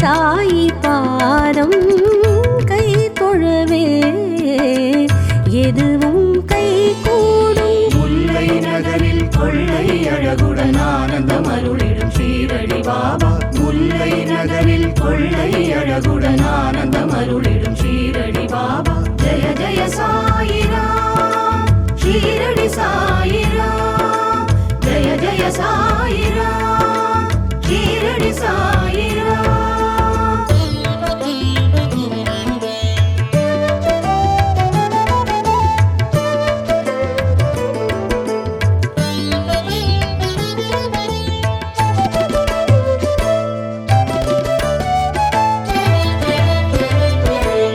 சாயி பாதம் கை தொழவே எதுவும் கை கூடும். முல்லை நகரில் கொள்ளை அழகுடன் ஆனந்தம் அருளிடும் ஷீரடி பாபா. முல்லை நகரில் கொள்ளை அழகுடன் ஆனந்தம் அருளிடும் ஷீரடி பாபா. ஜெய ஜெய சாயிராம் ஷீரடி சாயிராம். ஜெய ஜெய சாயிராம் ஷீரடி சாயிராம்.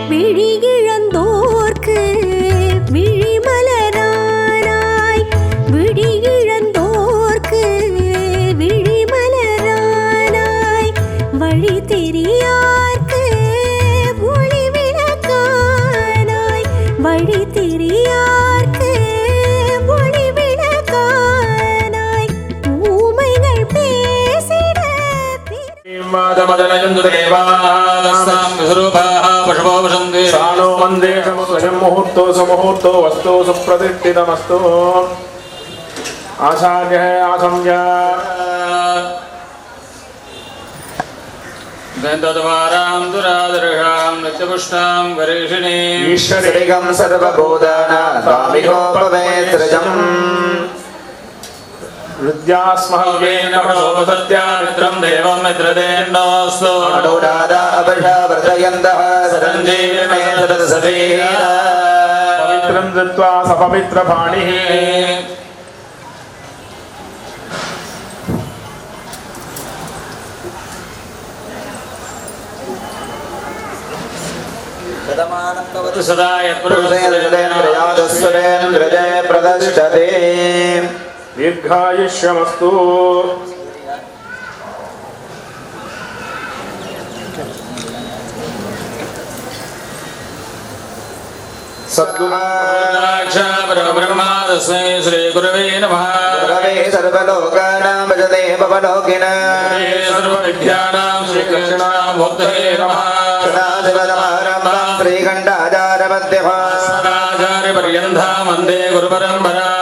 விழியிழந்தோர்க்கு விழிமலரானாய், விழியிழந்தோர்க்கு விழிமலரானாய், வழி தெரியார்க்கு ஒளி விளக்கானாய், வழி தெரியார்க்கு ஒளி விளக்கானாய், ஊமைகள் பேசிட सानो वंदे मुहूर्तो सुमुहूर्तो वस्तु सुप्रतिष्ठितमस्तु। आचार्य है आसंज्ञ गन्धद्वारां दुरादर्शां नित्यपुष्टां वरेषिणीम् ईश्वरिगं सर्वभूतानां विद्यास्महेन सत्यामित्रं देवं मित्रदेन्नोऽस्तु अनुराधा अभिषा व्रतयन्तः सरञ्जीवमे तदसदेव पवित्रं दत्त्वा सपवित्रपाणिः सदा यत्पुरुषेन्द्रयादस्वरेन्द्रजय प्रदर्शते दीर्घायुष्यमस्तु। ब्रह्मा तस्मै श्री गुरवे नमः। गुरवे सर्वलोकानां भजते भवलोकिनां सर्वविद्यानां श्रीकृष्णाभक्तये नमः। सदाशिवसमारम्भां श्रीकण्ठाचार्यमध्यमाम् सदाचार्यपर्यन्तां वन्दे गुरुपरम्परां।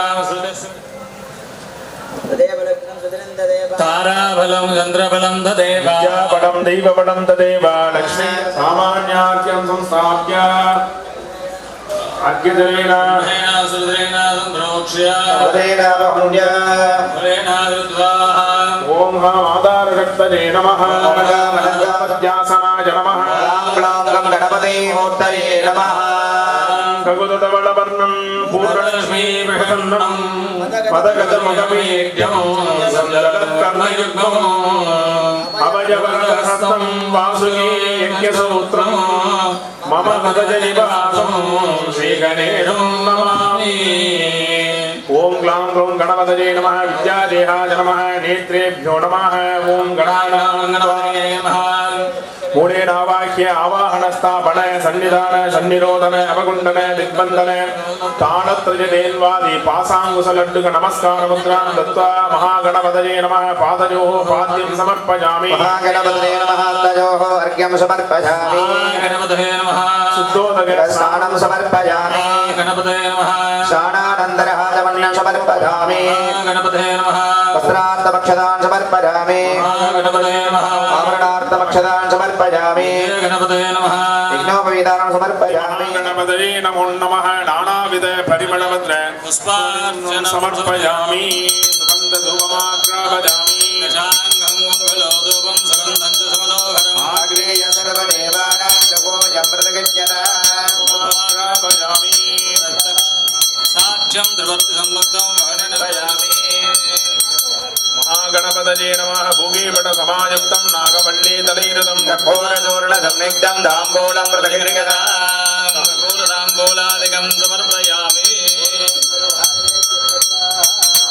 ताराबलं चन्द्रबलं तदेव विद्यापटं दैवपटं तदेव लक्ष्मी सामान्यार्घ्यं संस्थाप्य अर्घ्यजलेन सुरेण सन्द्रोक्ष्य ओं आधारशक्तये नमः। मध्यासनाय नमः। गणपते मूर्तये नमः। खगुदधवलवर्णं पूर्णलक्ष्मीप्रसन्नं पदगतमुखमेघ्यं सन्दर्कर्णयुग्मम् अभयवरदहस्तं वासुकी यज्ञसूत्रं मम पदजनिवासं श्रीगणेशं नमामि। ओं ग्लां ग्लौं गणपतये नमः। विद्यादेहाय नमः। नेत्रेभ्यो नमः। ओं गणानां गणपतये नमः। मूढेनावाह्य आवाहनस्थापन सन्निधान सन्निरोधन अवकुण्डन दिग्बन्धन ताणत्रयदेन्वादि पासाङ्कुशलड्डुक नमस्कार मुद्रां दत्त्वा महागणपतये नमः। पादयोः पाद्यं समर्पयामि। महागणपतये नमः। तयोः अर्घ्यं समर्पयामि। गणपतये नमः। शुद्धोदकस्नानं समर्पयामि। गणपतये नमः। शाणानन्दरहारवण्णं समर्पयामि। गणपतये नमः। वस्त्रार्थमक्षदान् समर्पयामि। गणपतये नमः। आभरणार्थमक्षदान् समर्पयामि। गणपतये नमः। यज्ञोपवीतानं समर्पयामि। गणपतये नमो नमः। नानाविध परिमलपत्र पुष्पार्चनं समर्पयामि। सुगन्धधूपमाग्रापयामि। शाङ्गं मङ्गलोदूपं सुगन्धं च समनोहरम् आग्नेय सर्वदेवानां जपोऽयं व्रतगच्यता आग्रापयामि। साक्ष्यं द्रवत्संयुक्तं वहननपयामि। महागणपतये नमः। भूगीपट समायुक्तं नागवल्लीतलैरुतं कर्पूरचूर्णसंयुक्तं ताम्बूलं व्रतगच्यता ताम्बूलादिकं समर्पयामि।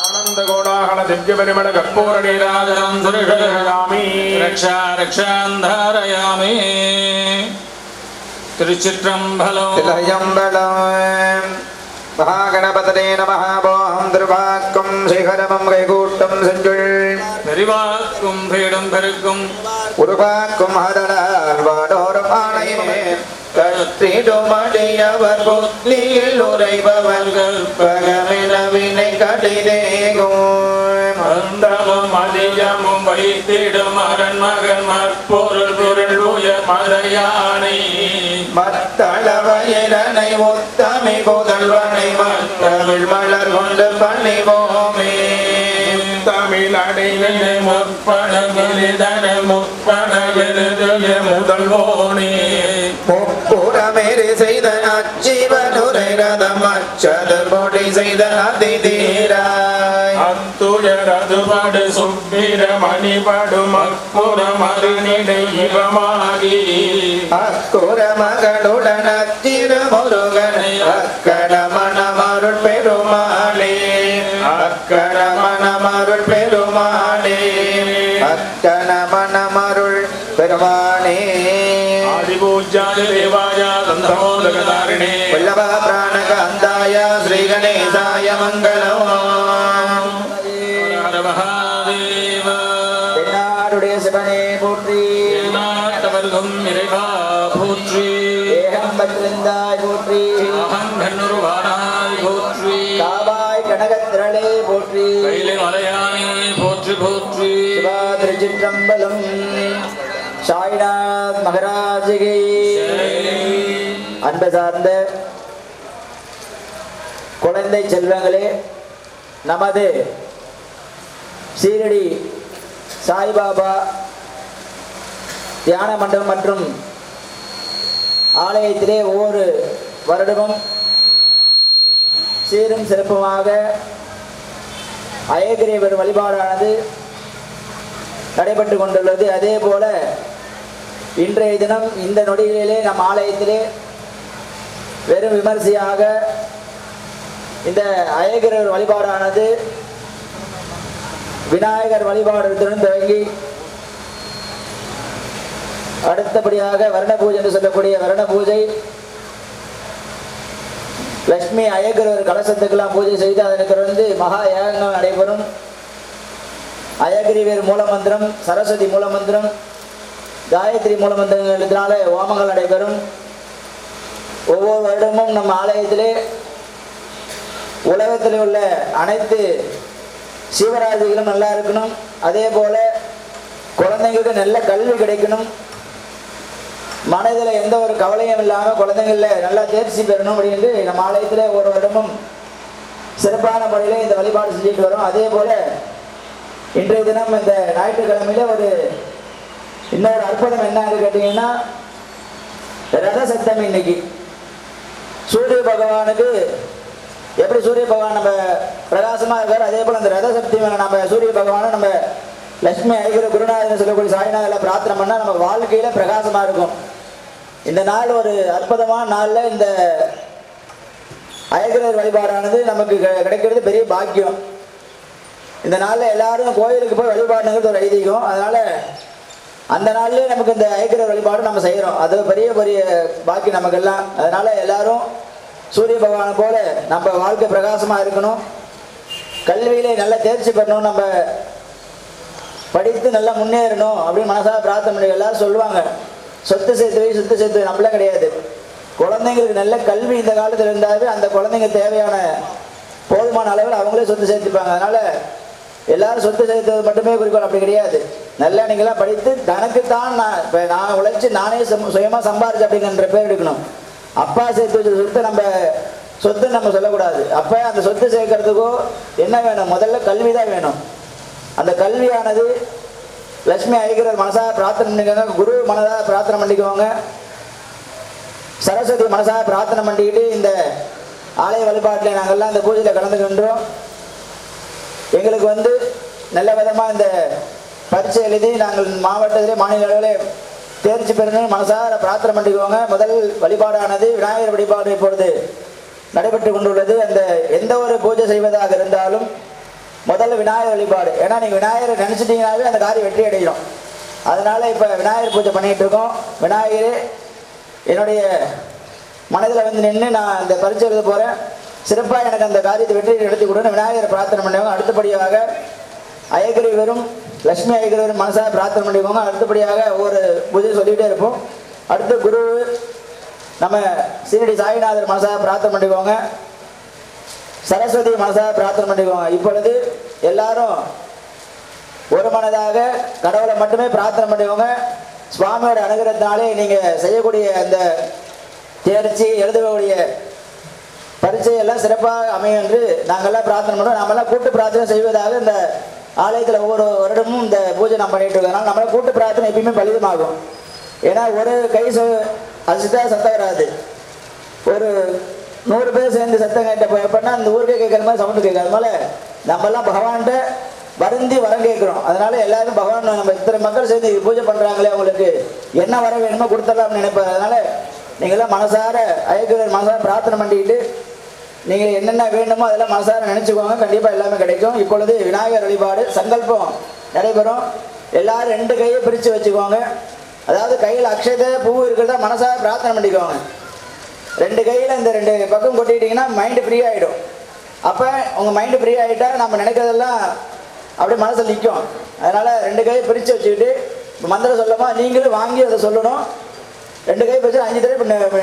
आनन्दगोडाहल दिव्यपरिमळ कर्पूरनीराजनं सुरिषयामि। रक्षां धारयामि। तिरुचित्रम्बलं महागणपतये नमः। भोऽहं दुर्वाक्कं शिखरमं कैकूट्टं सञ्जुल् பெரிவாக்கும் பீடம் பெருக்கும் உருவாக்கும் அதனால் வாடோரும் ஆணையுமே கற்றிடுமடியவர் புத்தியில் உரைபவர்கள் பகமெனவினை கடிதேகும் மந்தமும் அதிகமும் வைத்திடும் அரண் மகன் மற்பொருள் பொருள் உயர் மறையானை மத்தளவயிரனை ஒத்தமி புதல்வனை மத்தமிழ் மலர் கொண்டு பணிவோமே தமிழ் அடைவினை முற்பணமிதன முற்பண எழுதிய முதல்வோனே முப்புறமேறு செய்த அச்சிவனுரை ரதம் அச்சது பொடி செய்த அதிதீராய் அத்துயர் அதுபடு சுப்பிர மணிபடு மக்குறம் அருணிடை இவமாகி அக்குற மகளுடன் அத்திரு முருகனை அக்கடமணமருள் பெருமாளே அக்கடமணமருள் பெருமாளே அக்கடமணமருள் பெருமானே ஆதிபூஜ்யாய தேவாய தந்தமோதகதாரிணே வல்லப பிராணகாந்தாய ஸ்ரீ கணேசாய மங்களம் ஹர மகாதேவ தென்னாடுடைய சிவனே போற்றி நாட்டவர்க்கும் இறைவா போற்றி ஏகம்பத்திருந்தாய் போற்றி அகங்கண்ணுருவானாய் போற்றி காவாய் கனகத்திரளே போற்றி கைலை மலையானே போற்றி போற்றி சிவா திருச்சிற்றம்பலம் சாய்நாத் மகராஜிகை அன்பு சார்ந்த குழந்தை செல்வங்களே, நமது சீரடி சாய்பாபா தியான மண்டபம் மற்றும் ஆலயத்திலே ஒவ்வொரு வருடமும் சீரும் சிறப்புமாக அயகிரேவர் வழிபாடானது நடைபெற்று கொண்டுள்ளது. அதே போல இன்றைய தினம் இந்த நொடிகளிலே நம் ஆலயத்திலே வெறும் விமர்சையாக இந்த அயகிரேவர் வழிபாடானது விநாயகர் வழிபாடுடன் துவங்கி அடுத்தபடியாக வர்ண பூஜை என்று சொல்லக்கூடிய வர்ண பூஜை, லட்சுமி அயகிரவர் கலசத்துக்கெல்லாம் பூஜை செய்து அதனை தொடர்ந்து மகா யாகங்கள் நடைபெறும். அயகிரிவேர் மூலமந்திரம், சரஸ்வதி மூலமந்திரம், காயத்ரி மூலமந்திரங்களினால ஹோமங்கள் நடைபெறும். ஒவ்வொரு வருடமும் நம் ஆலயத்திலே உலகத்தில் உள்ள அனைத்து சிவராஜிகளும் நல்லா இருக்கணும், அதே போல குழந்தைங்களுக்கு நல்ல கல்வி கிடைக்கணும், மனதில் எந்த ஒரு கவலையும் இல்லாமல் குழந்தைங்களில் நல்லா தேர்ச்சி பெறணும் அப்படின்னு நம்ம ஆலயத்தில் ஒரு வருடமும் சிறப்பான முறையில் இந்த வழிபாடு செஞ்சுட்டு வரோம். அதே போல் இன்றைய தினம் இந்த ஞாயிற்றுக்கிழமையில் ஒரு இன்னொரு அற்புதம் என்னன்னு கேட்டிங்கன்னா, ரத சப்தமி. இன்னைக்கு சூரிய பகவானுக்கு எப்படி சூரிய பகவான் நம்ம பிரகாசமாக இருக்கார், அதே போல் அந்த ரத சப்தமி நம்ம சூரிய பகவானை நம்ம லட்சுமி ஐகிற குருநாதன் சொல்லக்கூடிய சாய்நாதில் பிரார்த்தனை பண்ணால் நம்ம வாழ்க்கையில் பிரகாசமாக இருக்கும். இந்த நாள் ஒரு அற்புதமான நாளில் இந்த அயகிரர் வழிபாடானது நமக்கு கிடைக்கிறது பெரிய பாக்கியம். இந்த நாளில் எல்லாரும் கோயிலுக்கு போய் வழிபாடுங்கிறது ஒரு ஐதீகம். அதனால் அந்த நாள்லேயே நமக்கு இந்த அயகிரர் வழிபாடு நம்ம செய்கிறோம், அது பெரிய பெரிய பாக்கியம் நமக்கெல்லாம். அதனால் எல்லாரும் சூரிய பகவானை போல நம்ம வாழ்க்கை பிரகாசமாக இருக்கணும், கல்வியிலே நல்லா தேர்ச்சி பெறணும், நம்ம படித்து நல்லா முன்னேறணும் அப்படின்னு மனசாக பிரார்த்தனை பண்ணி எல்லாரும் சொல்லுவாங்க. சொத்து சேர்த்து வை, சொத்து சேர்த்து வை, நம்மளாம் கிடையாது. குழந்தைங்களுக்கு நல்ல கல்வி இந்த காலத்தில் இருந்தாவே அந்த குழந்தைங்க தேவையான போதுமான அளவில் அவங்களே சொத்து சேர்த்துப்பாங்க. அதனால் எல்லாரும் சொத்து சேர்த்தது மட்டுமே குறிக்கோள் அப்படி கிடையாது. நல்லா நீங்களாம் படித்து தனக்குத்தான் நான் உழைச்சி நானே சுயமாக சம்பாரிச்சு அப்படிங்கிற பேர் எடுக்கணும். அப்பா சேர்த்து வச்ச சொத்தை நம்ம சொத்துன்னு நம்ம சொல்லக்கூடாது. அப்போ அந்த சொத்து சேர்க்கறதுக்கோ என்ன வேணும், முதல்ல கல்வி தான் வேணும். அந்த கல்வியானது லட்சுமி ஐகிரர் மனசாக பிரார்த்தனை பண்ணிக்கோங்க, குரு மனதாக பிரார்த்தனை பண்ணிக்கோங்க, சரஸ்வதி மனசாக பிரார்த்தனை பண்ணிக்கிட்டு இந்த ஆலய வழிபாட்டில் நாங்கள்லாம் இந்த பூஜையில் கலந்துக்கின்றோம். எங்களுக்கு நல்ல விதமாக இந்த பரீட்சை எழுதி நாங்கள் மாவட்டத்திலே மாநில அளவில் தேர்ச்சி பெறணும் மனசார பிரார்த்தனை பண்ணிக்கோங்க. முதல் வழிபாடானது விநாயகர் வழிபாடு இப்பொழுது நடைபெற்று கொண்டுள்ளது. அந்த எந்த ஒரு பூஜை செய்வதாக இருந்தாலும் முதல்ல விநாயகர் வழிபாடு. ஏன்னா நீங்கள் விநாயகரை நினச்சிட்டிங்கனாவே அந்த காரியம் வெற்றி அடையும். அதனால் இப்போ விநாயகர் பூஜை பண்ணிகிட்டு இருக்கோம். விநாயகரே என்னுடைய மனதில் நின்று நான் இந்த பரீட்சை எழுத போகிறேன், சிறப்பாக எனக்கு அந்த காரியத்தை வெற்றி நடத்தி கொடுன்னு விநாயகரை பிரார்த்தனை பண்ணுவாங்க. அடுத்தபடியாக அயகிரிவரும் லட்சுமி ஐயர் மனசாக பிரார்த்தனை பண்ணிக்கோங்க. அடுத்தபடியாக ஒவ்வொரு பூஜை சொல்லிகிட்டே இருப்போம். அடுத்து குரு நம்ம சீரடி சாய்நாதர் மனசாக பிரார்த்தனை பண்ணிக்கோங்க. சரஸ்வதி மனசாக பிரார்த்தனை பண்ணிக்கோங்க. இப்பொழுது எல்லாரும் ஒரு மனதாக கடவுளை மட்டுமே பிரார்த்தனை பண்ணிக்கோங்க. சுவாமியோட அனுகிரகத்தினாலே நீங்கள் செய்யக்கூடிய அந்த தேர்ச்சி எழுதக்கூடிய பரீட்சை எல்லாம் சிறப்பாக அமையும் என்று நாங்கள்லாம் பிரார்த்தனை பண்ணுவோம். நம்மளாம் கூட்டு பிரார்த்தனை செய்வதாக இந்த ஆலயத்தில் ஒவ்வொரு வருடமும் இந்த பூஜை நம்ம பண்ணிட்டு இருக்கோம். நம்மளாம் கூட்டு பிரார்த்தனை எப்பயுமே பலிதமாகும். ஏன்னா ஒரு கை அசிட்டா சத்தம் வராது. ஒரு 100 பேர் சேர்ந்து சத்தம் கேட்ட எப்படின்னா அந்த ஊருக்கே கேட்குற மாதிரி சவுண்டு கேட்கும். அதனால நம்மெல்லாம் பகவான்கிட்ட வருந்தி வரம் கேட்குறோம். அதனால எல்லாரும் பகவான் நம்ம இத்தனை மக்கள் சேர்ந்து பூஜை பண்ணுறாங்களே, அவங்களுக்கு என்ன வர வேணுமோ கொடுத்துடலாம்னு நினைப்பார். அதனால நீங்களாம் மனசார ஐயர் மனசார பிரார்த்தனை பண்ணிக்கிட்டு நீங்கள் என்னென்ன வேணுமோ அதெல்லாம் மனசார நினச்சிக்கோங்க. கண்டிப்பாக எல்லாமே கிடைக்கும். இப்பொழுது விநாயகர் வழிபாடு சங்கல்பம் நடைபெறும். எல்லாரும் 2 கையை பிரித்து வச்சுக்கோங்க. அதாவது கையில் அக்ஷதை பூ இருக்கிறதா மனசார பிரார்த்தனை பண்ணிக்கோங்க. 2 கையில் இந்த 2 பக்கம் கொட்டிக்கிட்டிங்கன்னா மைண்டு ஃப்ரீ ஆகிடும். அப்போ உங்கள் மைண்டு ஃப்ரீ ஆகிட்டா நம்ம நினைக்கிறதெல்லாம் அப்படியே மனசில் நிற்கும். அதனால் 2 கையை பிரித்து வச்சுக்கிட்டு மந்திரம் சொல்லமா நீங்களும் வாங்கி அதை சொல்லணும். 2 கை பிரித்து 5 தடவை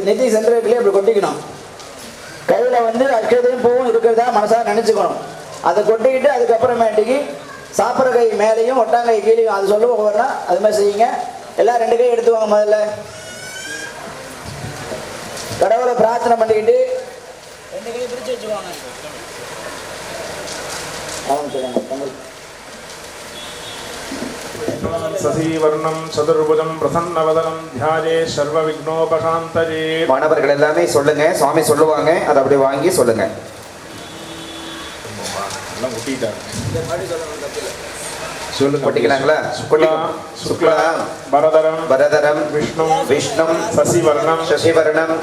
நெத்தி சென்டர்களே இப்படி கொட்டிக்கணும். கையில் வந்து அக்ஷதையும் பூவும் இருக்கிறதா மனசாக நினச்சிக்கணும். அதை கொட்டிக்கிட்டு அதுக்கப்புறமேட்டுக்கு சாப்பிட்ற கை மேலேயும் ஒட்டாங்கை கீழேயும் அது சொல்லுவோம் ஒவ்வொருனா அது மாதிரி செய்யுங்க. எல்லாம் 2 கை எடுத்துவாங்க. முதல்ல கடவுளை பிரார்த்தனை பண்ணிக்கிட்டு 2 கை பிரித்து வச்சுக்குவாங்க. சசிவர்ணம் சதுர்புஜம் பிரசன்னவதனம் தியாயே சர்வ விக்னோபசாந்தரே. மாணவர்கள் எல்லாமே சொல்லுங்க, சுவாமி சொல்லுவாங்க, அதை அப்படியே வாங்கி சொல்லுங்க. கொட்டிக்கலாங்களா? சுக்லாம் பரதரம் பரதரம் விஷ்ணு சசிவர்ணம்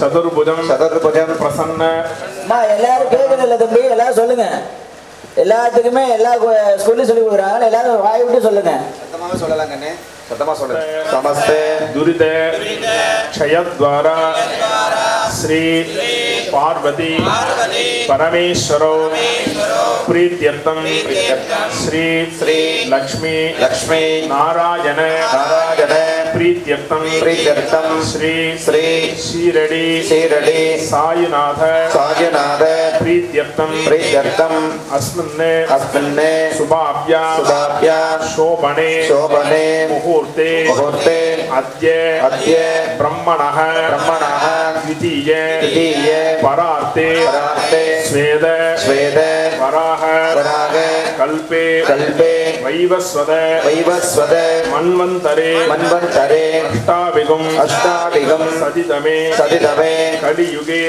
சதுர்புஜம் பிரசன்ன. எல்லாரும் கேட்கல தம்பி, எல்லாரும் சொல்லுங்க. எல்லாத்துக்குமே எல்லா ஸ்கூல்லையும் சொல்லி கொடுக்குறாங்க. எல்லாரும் வாய் விட்டு சொல்லுங்க. சத்தமாவே சொல்லலாம் கண்ணே, சத்தமா சொல்லுங்க. நமஸ்தே துரித க்ஷயத்வாரா ஸ்ரீ பார்வதி பரமேஸ்வரோ பிரீத்யர்த்தம் ஸ்ரீ லக்ஷ்மி நாராயண பிரீத்யர்த்தம் ஸ்ரீ ஷீரடி சாயிநாத பிரீத்யர்த்தம் அஸ்மின் சுபாப்யா சோபனே முகூர்த்தே அத்ய பிரம்மணः द्वितीय परार्ते स्वेद वराह कल्पे वैवस्वत मन्वन्तरे अष्टाविगं सदितमे कलियुगे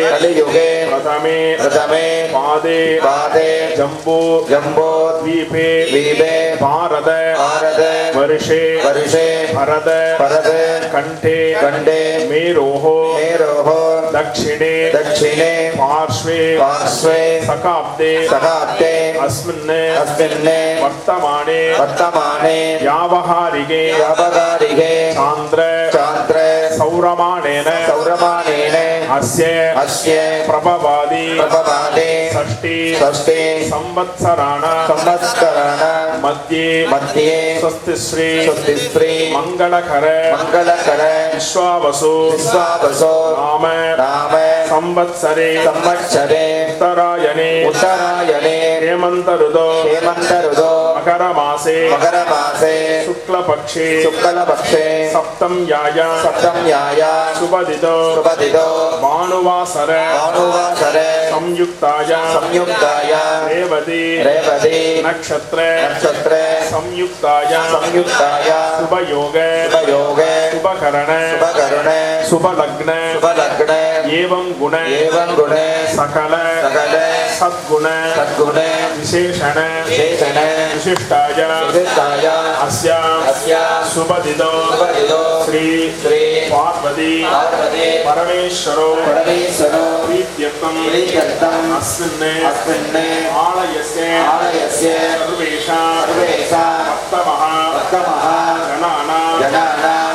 प्रथमे पादे जम्बो द्वीपे भारत वर्षे भरद कंठे मेरोः दक्षिणे पार्श्वे सकाब्दे अस्मिन् वर्तमाने व्यावहारिके चान्द्र सौरमाणेन अस्य प्रभवादि षष्ठी संवत्सराणां मध्ये स्वस्तिश्री मंगलकर विश्वावसु नाम संवत्सरे उत्तरायणे हेमंत ऋतो मकर मासे शुक्लपक्षे सप्तम्याया शुभदितो भानुवासर संयुक्ताया रेवती नक्षत्र संयुक्ताया शुभयोग शुभकरण शुभलग्न एवं गुण सकल सद्गुण विशेषण विशिष्टाय अस्या शुभदितो श्री पार्वती परमेश्वरो प्रीत्यर्थम् अस्मिन् आलयस्य सर्वेषां भक्तमः जनानां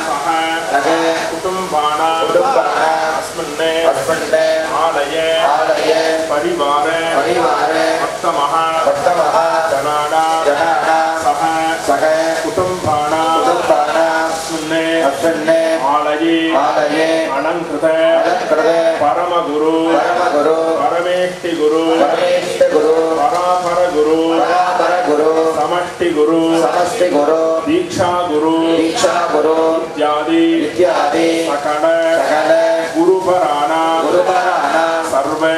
सह कुटुम्बानां अस्मिन् आलय परिवार भक्तमः जनानां सह सह कुटुम्बानां अस्मिन्ने आलये अलङ्कृत परमगुरु परमेष्टिगुरु परापरगुरु समष्टिगुरु दीक्षागुरु इत्यादि सकल गुरुपराणां सर्वे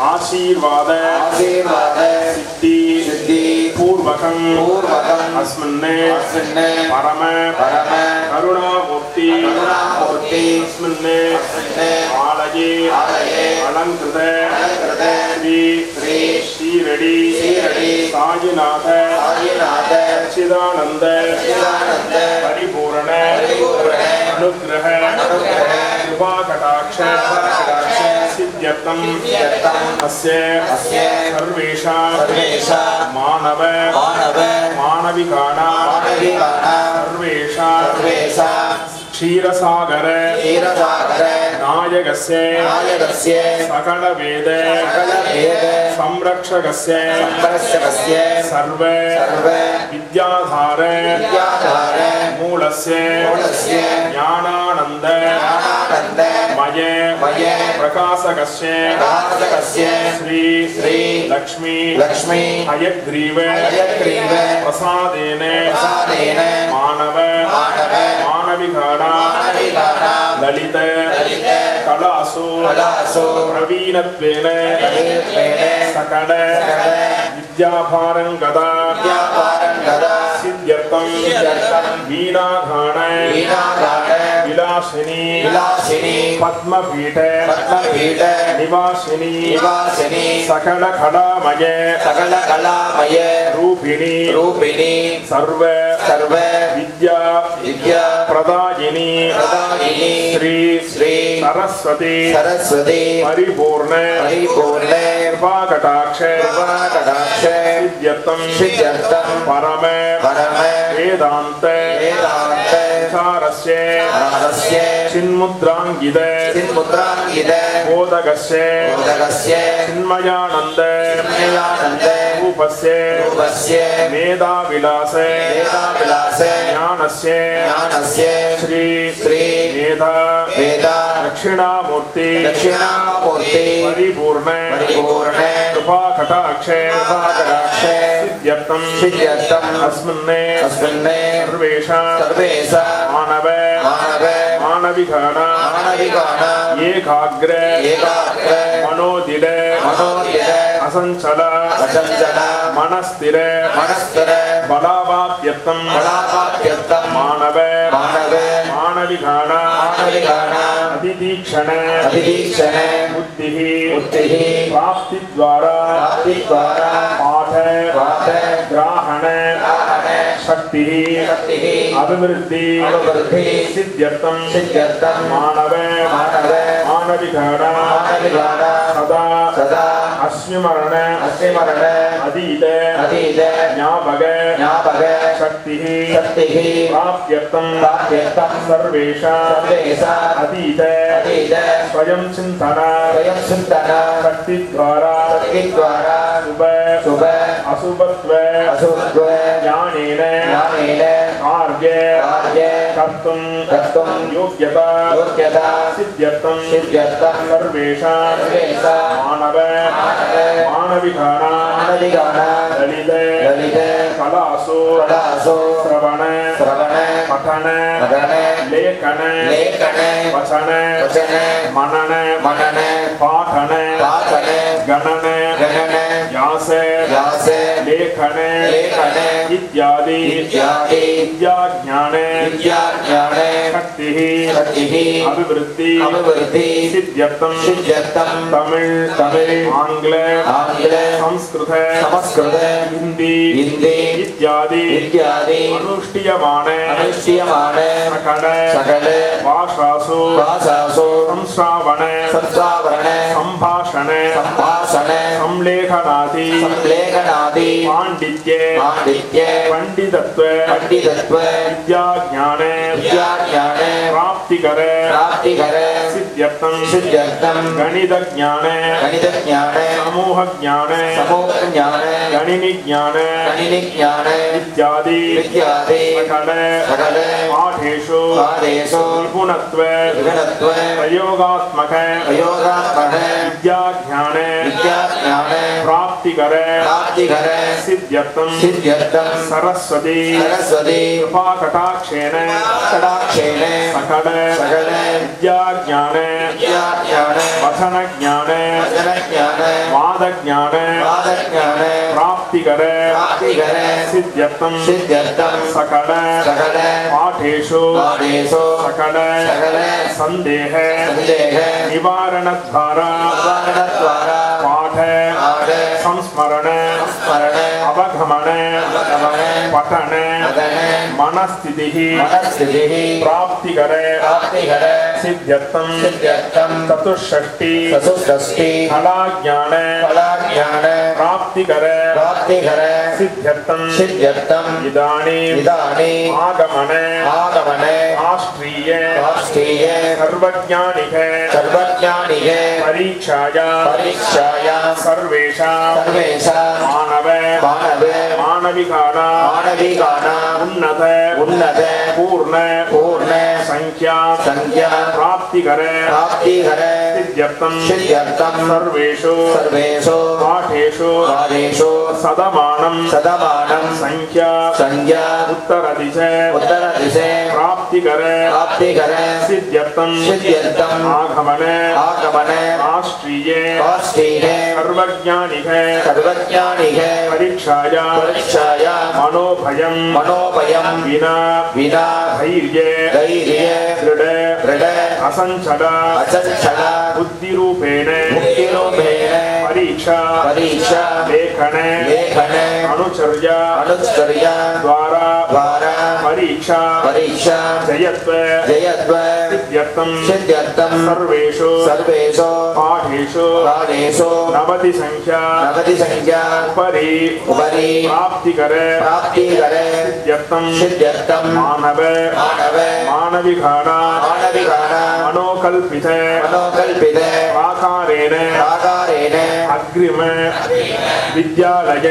आशीर्वाद सिद्धि पूर्वकं अस्मिन्ने परम करुणामूर्ति अस्मिन्ने आलये अलङ्कृत श्री शीरडी साईनाथ सच्चिदानंद परिपूर्ण अनुग्रह कृपा कटाक्ष सिद्ध्यर्थं अस्य सर्वेषां मानव मानविकानां सर्वेषां क्षीरसागर नायकस्य सकल वेद संरक्षकस्य सर्व विद्याधार मूलस्य ज्ञानानंद मय प्रकाशकस्य श्री लक्ष्मी हयग्रीव प्रसादेन मानव मानविकानां ललित कलासु प्रवीणत्वेन सकल विद्यापारंगता सिद्ध्यर्थं वीणाघान विलासिनी पद्मपीठ निवासिनी सकल कलामय रूपिणी सर्व विद्या प्रदायिनी श्री सरस्वती परिपूर्ण कृपा कटाक्ष सिद्ध्यर्थं परम वेदांत विचारस्य चिन्मुद्रांगित बोधकस्य चिन्मयानंद रूपस्य मेधाविलास ज्ञानस्य श्री मेधा दक्षिणामूर्ति परिपूर्ण कृपा कटाक्ष सिद्ध्यर्थं अस्मिन्ने सर्वेषां मानव मानविकानां एकाग्र मनोदिड असंचल मनस्थिर बलावाप्यर्थं मानव मानविकानां अतिदीक्षण बुद्धिः प्राप्तिद्वारा पाठ ग्रहण शक्तिः अभिवृद्धि सिद्ध्यर्थं मानव मानविकानां सदा अस्मिमरण अधीत ज्ञापक शक्तिः प्राप्त्यर्थं सर्वेषां अधीत स्वयं चिंतन शक्तिद्वारा शुभ अशुभत्व ज्ञानेन कार्य कर्तुं योग्यता सिद्ध्यर्थं सर्वेषां मानव मानविकानां ललित कलासु श्रवण पठन लेखन वचन मनन पाठन गणन व्यास लेखन इत्यादि विद्याज्ञान शक्तिः अभिवृद्धि सिद्ध्यर्थं तमिल आंग्ल संस्कृत हिंदी इत्यादि अनुष्ठीयमाने सकल भाषासु संश्रावण संभाषण संलेखनादि पांडित्य पंडितत्व विद्याज्ञान प्राप्तिकर सिद्ध्यर्थं सिद्ध्यर्थं सिद्ध्यर्थं गणितज्ञाने गणितज्ञाने समूहज्ञाने समूहज्ञाने गणिनिज्ञाने गणिनिज्ञाने इत्यादि सकल पाठेषु निपुणत्व प्रयोगात्मक विद्याज्ञाने प्राप्तिकर सिद्ध्यर्थं सरस्वती कृपाकटाक्षेण सकल विद्याज्ञाने वचनज्ञाने वादज्ञाने प्राप्तिकर सिद्ध्यर्थं सकल पाठेषु सकल संदेह निवारणद्वारा पाठ संस्मरण अवगमन पठन मनस्थितिः प्राप्तिकर सिद्ध्यर्थं चतुष्षष्टि कलाज्ञान प्राप्तिकर सिद्ध्यर्थं इदानीम् आगमन आष्ट्रीय सर्वज्ञानिक परीक्षाया सर्वेषां मानविकानां उन्नत पूर्ण संख्या प्राप्तिकर सिद्ध्यर्थं सर्वेषु पाठेषु सदमानं संख्या उत्तरदिशे प्राप्तिकर सिद्ध्यर्थं आगमन राष्ट्रीय सर्वज्ञानिक परीक्षाया मनोभयं विना धैर्य दृढ़ असंचल बुद्धिरूपेण परीक्षा लेखन अनुचर्या द्वारा परीक्षा जयत्व सिद्ध्यर्थं सर्वेषु पाठेषु नवति संख्या उपरि प्राप्तिकर सिद्ध्यर्थं मानविकानां मनोकल्पित आकारेण अग्रिम विद्यालय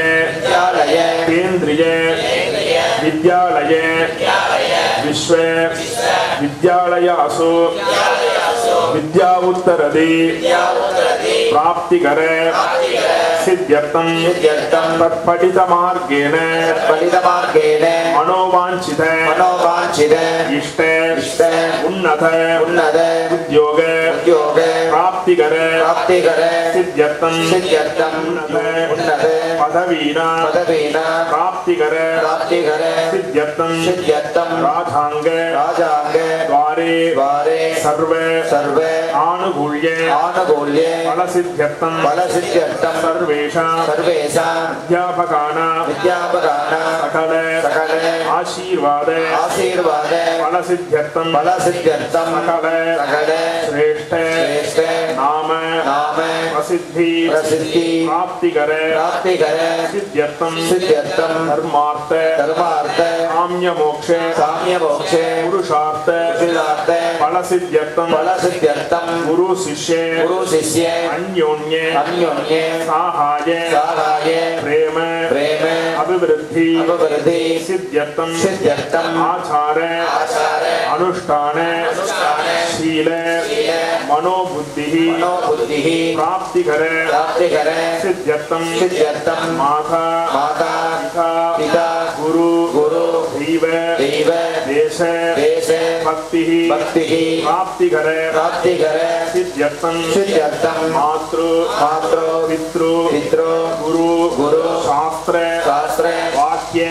केन्द्रीय विद्यालय विश्व विद्यालयासु विद्या उत्तरदि प्राप्तिकर सिद्ध्यर्थं तत्पठितमार्गेण मनोवाञ्छित इष्ट उन्नत उद्योग प्राप्तिकर सिद्ध्यर्थं उन्नत पदवीना प्राप्तिकर सिद्ध्यर्थं राजांग द्वारे सर्वे आनुकूल्य फलसिद्ध्यर्थं सर्वेषां अध्यापकानां सकल आशीर्वाद फलसिद्ध्यर्थं सकल श्रेष्ठ नाम प्रसिद्धि प्राप्तिकर सिद्ध्यर्थं धर्मार्थ काम्यमोक्ष पुरुषार्थ फलसिद्ध्यर्थं गुरु शिष्य अन्योन्य साहाय प्रेम अभिवृद्धि सिद्ध्यर्थं आचार अनुष्ठान शील मनोबुद्धि प्राप्तिकर सिद्ध्यर्थं माता पिता गुरु दैव देश भक्ति प्राप्तिकर सिद्ध्यर्थं मातृ पितृ गुरु शास्त्र वाक्य